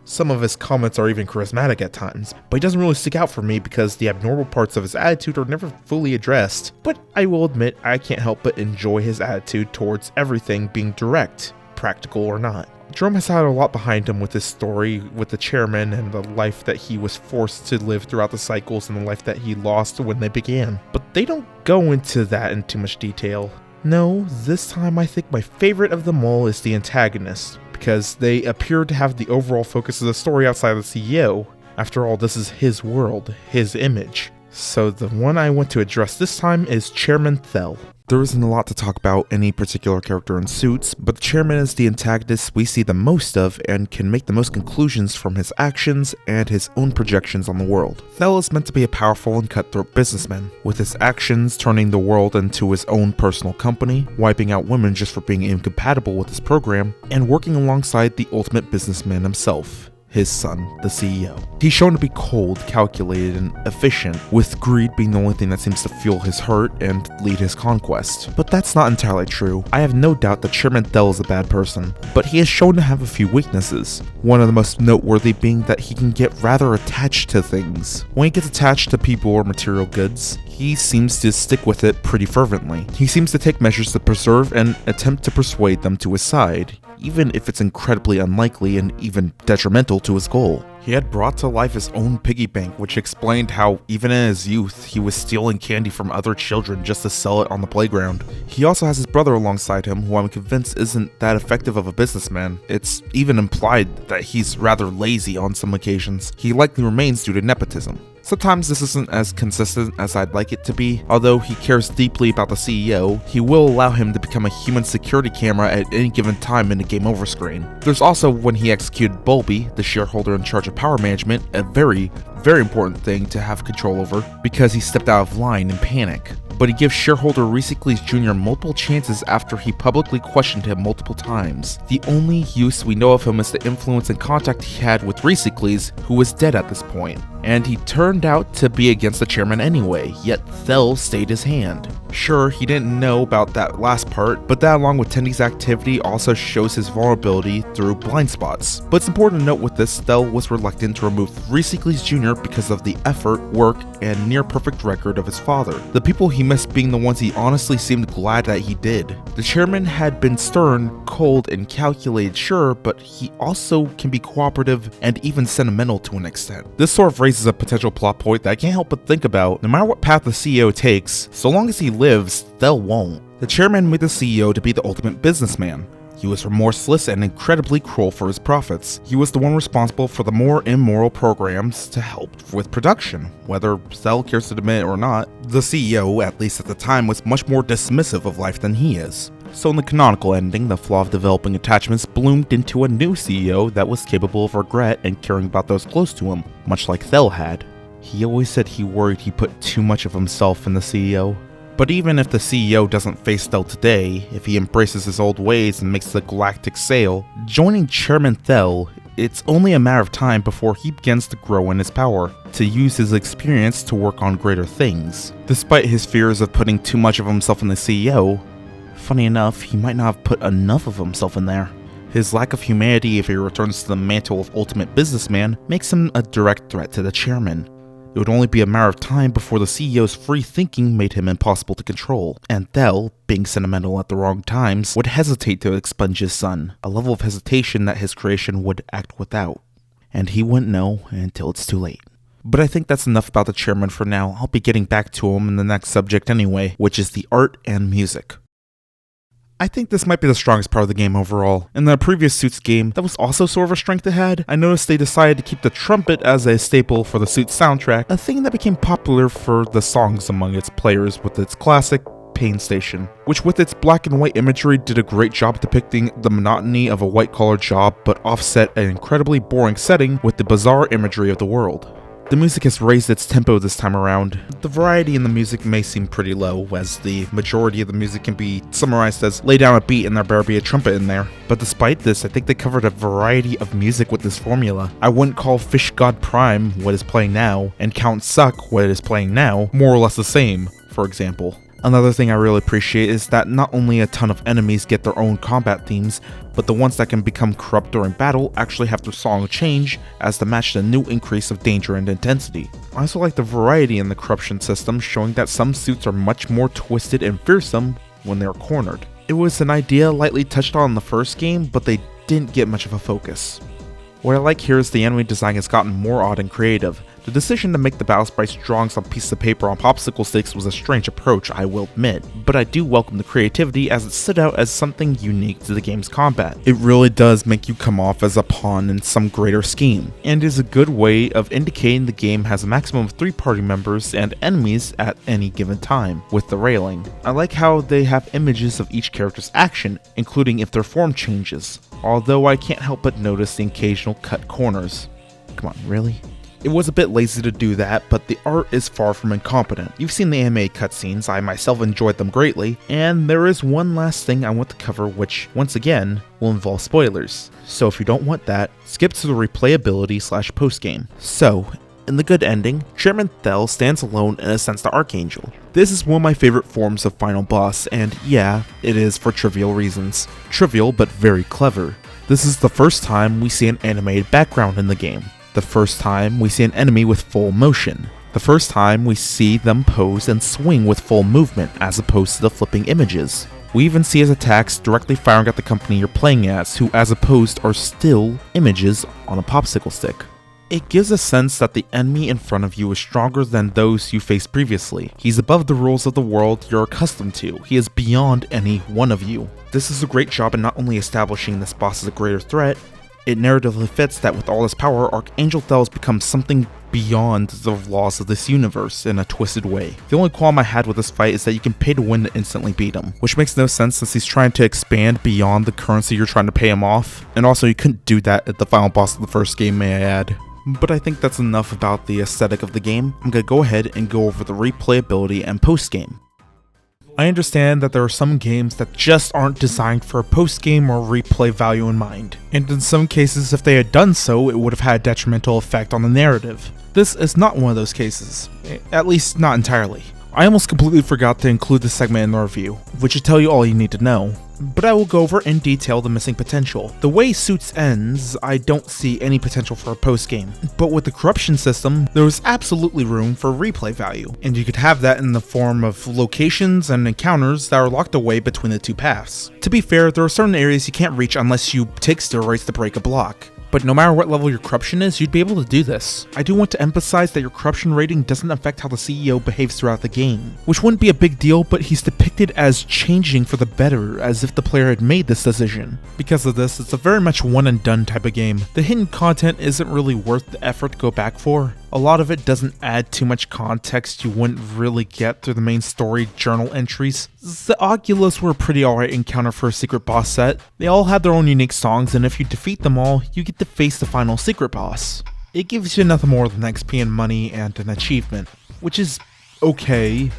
Some of his comments are even charismatic at times, but he doesn't really stick out for me because the abnormal parts of his attitude are never fully addressed. But I will admit, I can't help but enjoy his attitude towards everything being direct, practical or not. Jerome has had a lot behind him with his story with the chairman and the life that he was forced to live throughout the cycles and the life that he lost when they began. But they don't go into that in too much detail. No, this time I think my favorite of them all is the antagonist, because they appear to have the overall focus of the story outside of the CEO. After all, this is his world, his image. So the one I want to address this time is Chairman Thell. There isn't a lot to talk about any particular character in Suits, but the chairman is the antagonist we see the most of and can make the most conclusions from his actions and his own projections on the world. Thell is meant to be a powerful and cutthroat businessman, with his actions turning the world into his own personal company, wiping out women just for being incompatible with his program, and working alongside the ultimate businessman himself, his son, the CEO. He's shown to be cold, calculated, and efficient, with greed being the only thing that seems to fuel his hurt and lead his conquest. But that's not entirely true. I have no doubt that Chairman Thell is a bad person, but he is shown to have a few weaknesses. One of the most noteworthy being that he can get rather attached to things. When he gets attached to people or material goods, he seems to stick with it pretty fervently. He seems to take measures to preserve and attempt to persuade them to his side, even if it's incredibly unlikely and even detrimental to his goal. He had brought to life his own piggy bank, which explained how, even in his youth, he was stealing candy from other children just to sell it on the playground. He also has his brother alongside him, who I'm convinced isn't that effective of a businessman. It's even implied that he's rather lazy on some occasions. He likely remains due to nepotism. Sometimes this isn't as consistent as I'd like it to be. Although he cares deeply about the CEO, he will allow him to become a human security camera at any given time in the game over screen. There's also when he executed Bulby, the shareholder in charge of power management, a very important thing to have control over, because he stepped out of line in panic. But he gives shareholder Reesecles Jr. multiple chances after he publicly questioned him multiple times. The only use we know of him is the influence and contact he had with Reesecles, who was dead at this point. And he turned out to be against the chairman anyway, yet Thel stayed his hand. Sure, he didn't know about that last part, but that along with Tendy's activity also shows his vulnerability through blind spots. But it's important to note with this, Thel was reluctant to remove Reesecles Jr. because of the effort, work, and near perfect record of his father. The people he missed being the ones he honestly seemed glad that he did. The chairman had been stern, cold, and calculated, sure, but he also can be cooperative and even sentimental to an extent. This sort of raises a potential plot point that I can't help but think about. No matter what path the CEO takes, so long as he lives, Thel won't. The chairman made the CEO to be the ultimate businessman. He was remorseless and incredibly cruel for his profits. He was the one responsible for the more immoral programs to help with production. Whether Thel cares to admit it or not, the CEO, at least at the time, was much more dismissive of life than he is. So in the canonical ending, the flaw of developing attachments bloomed into a new CEO that was capable of regret and caring about those close to him, much like Thel had. He always said he worried he put too much of himself in the CEO. But even if the CEO doesn't face Thel today, if he embraces his old ways and makes the galactic sale, joining Chairman Thel, it's only a matter of time before he begins to grow in his power, to use his experience to work on greater things. Despite his fears of putting too much of himself in the CEO, funny enough, he might not have put enough of himself in there. His lack of humanity if he returns to the mantle of ultimate businessman makes him a direct threat to the chairman. It would only be a matter of time before the CEO's free thinking made him impossible to control, and Thel, being sentimental at the wrong times, would hesitate to expunge his son, a level of hesitation that his creation would act without. And he wouldn't know until it's too late. But I think that's enough about the chairman for now. I'll be getting back to him in the next subject anyway, which is the art and music. I think this might be the strongest part of the game overall. In the previous Suits game, that was also sort of a strength it had. I noticed they decided to keep the trumpet as a staple for the Suits soundtrack, a thing that became popular for the songs among its players with its classic Pain Station, which with its black and white imagery did a great job depicting the monotony of a white-collar job but offset an incredibly boring setting with the bizarre imagery of the world. The music has raised its tempo this time around. The variety in the music may seem pretty low, as the majority of the music can be summarized as lay down a beat and there better be a trumpet in there. But despite this, I think they covered a variety of music with this formula. I wouldn't call Fish God Prime what is playing now, and Count Suck what is playing now more or less the same, for example. Another thing I really appreciate is that not only a ton of enemies get their own combat themes, but the ones that can become corrupt during battle actually have their song change as to match the new increase of danger and intensity. I also like the variety in the corruption system, showing that some suits are much more twisted and fearsome when they are cornered. It was an idea lightly touched on in the first game, but they didn't get much of a focus. What I like here is the enemy design has gotten more odd and creative. The decision to make the battle sprites drawings on pieces of paper on popsicle sticks was a strange approach, I will admit, but I do welcome the creativity as it stood out as something unique to the game's combat. It really does make you come off as a pawn in some greater scheme, and is a good way of indicating the game has a maximum of 3 party members and enemies at any given time, with the railing. I like how they have images of each character's action, including if their form changes, although I can't help but notice the occasional cut corners. Come on, really? It was a bit lazy to do that, but the art is far from incompetent. You've seen the anime cutscenes, I myself enjoyed them greatly, and there is one last thing I want to cover which, once again, will involve spoilers. So if you don't want that, skip to the replayability/postgame. So, in the good ending, Chairman Thel stands alone and ascends to Archangel. This is one of my favorite forms of final boss, and yeah, it is for trivial reasons. Trivial, but very clever. This is the first time we see an animated background in the game. The first time we see an enemy with full motion. The first time we see them pose and swing with full movement as opposed to the flipping images. We even see his attacks directly firing at the company you're playing as, who as opposed are still images on a popsicle stick. It gives a sense that the enemy in front of you is stronger than those you faced previously. He's above the rules of the world you're accustomed to. He is beyond any one of you. This is a great job in not only establishing this boss as a greater threat, It narratively fits that with all this power, Archangel Thales becomes something beyond the laws of this universe in a twisted way. The only qualm I had with this fight is that you can pay to win to instantly beat him, which makes no sense since he's trying to expand beyond the currency you're trying to pay him off, and also you couldn't do that at the final boss of the first game, may I add. But I think that's enough about the aesthetic of the game. I'm gonna go ahead and go over the replayability and post-game. I understand that there are some games that just aren't designed for a post-game or replay value in mind, and in some cases if they had done so, it would have had a detrimental effect on the narrative. This is not one of those cases, at least not entirely. I almost completely forgot to include this segment in the review, which should tell you all you need to know, but I will go over in detail the missing potential. The way Suits ends, I don't see any potential for a post-game, but with the corruption system, there was absolutely room for replay value, and you could have that in the form of locations and encounters that are locked away between the two paths. To be fair, there are certain areas you can't reach unless you take steroids to break a block. But no matter what level your corruption is, you'd be able to do this. I do want to emphasize that your corruption rating doesn't affect how the CEO behaves throughout the game, which wouldn't be a big deal, but he's depicted as changing for the better, as if the player had made this decision. Because of this, it's a very much one and done type of game. The hidden content isn't really worth the effort to go back for. A lot of it doesn't add too much context you wouldn't really get through the main story journal entries. The Oculus were a pretty alright encounter for a secret boss set. They all had their own unique songs, and if you defeat them all, you get to face the final secret boss. It gives you nothing more than XP and money and an achievement, which is okay.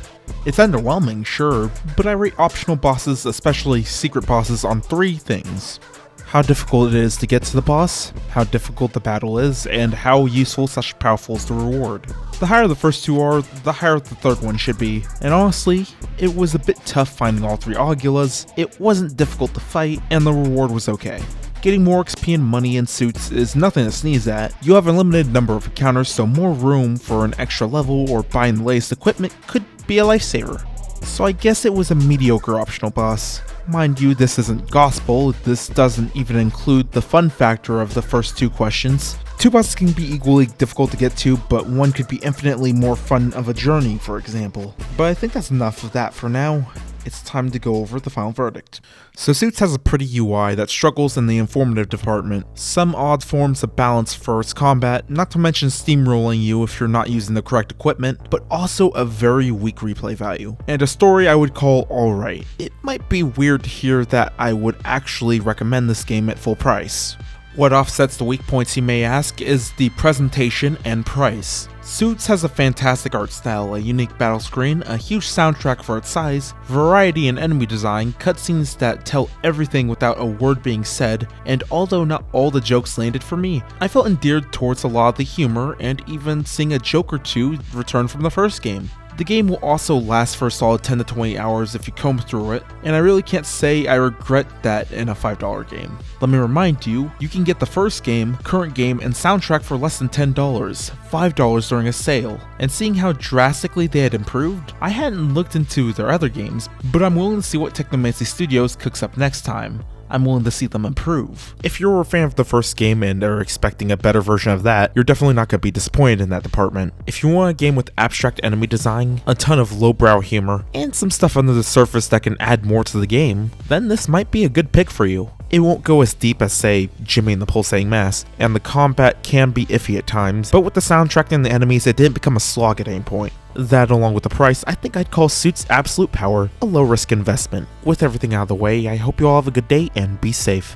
It's underwhelming, sure, but I rate optional bosses, especially secret bosses, on 3 things. How difficult it is to get to the boss, how difficult the battle is, and how useful / powerful is the reward. The higher the first 2 are, the higher the third one should be, and honestly, it was a bit tough finding all 3 Aguilas, it wasn't difficult to fight, and the reward was okay. Getting more XP and money in Suits is nothing to sneeze at. You have a limited number of encounters, so more room for an extra level or buying the latest equipment could be a lifesaver. So I guess it was a mediocre optional boss. Mind you, this isn't gospel, this doesn't even include the fun factor of the first 2 questions. 2 bosses can be equally difficult to get to, but one could be infinitely more fun of a journey, for example. But I think that's enough of that for now. It's time to go over the final verdict. So Suits has a pretty UI that struggles in the informative department, some odd forms of balance for its combat, not to mention steamrolling you if you're not using the correct equipment, but also a very weak replay value, and a story I would call alright. It might be weird to hear that I would actually recommend this game at full price. What offsets the weak points, you may ask, is the presentation and price. Suits has a fantastic art style, a unique battle screen, a huge soundtrack for its size, variety in enemy design, cutscenes that tell everything without a word being said, and although not all the jokes landed for me, I felt endeared towards a lot of the humor, and even seeing a joke or 2 return from the first game. The game will also last for a solid 10 to 20 hours if you comb through it, and I really can't say I regret that in a $5 game. Let me remind you, you can get the first game, current game, and soundtrack for less than $10, $5 during a sale, and seeing how drastically they had improved, I hadn't looked into their other games, but I'm willing to see what Technomancy Studios cooks up next time. I'm willing to see them improve. If you're a fan of the first game and are expecting a better version of that, you're definitely not going to be disappointed in that department. If you want a game with abstract enemy design, a ton of lowbrow humor, and some stuff under the surface that can add more to the game, then this might be a good pick for you. It won't go as deep as, say, Jimmy and the Pulsating Mass, and the combat can be iffy at times, but with the soundtrack and the enemies, it didn't become a slog at any point. That, along with the price, I think I'd call Suits Absolute Power a low-risk investment. With everything out of the way, I hope you all have a good day and be safe.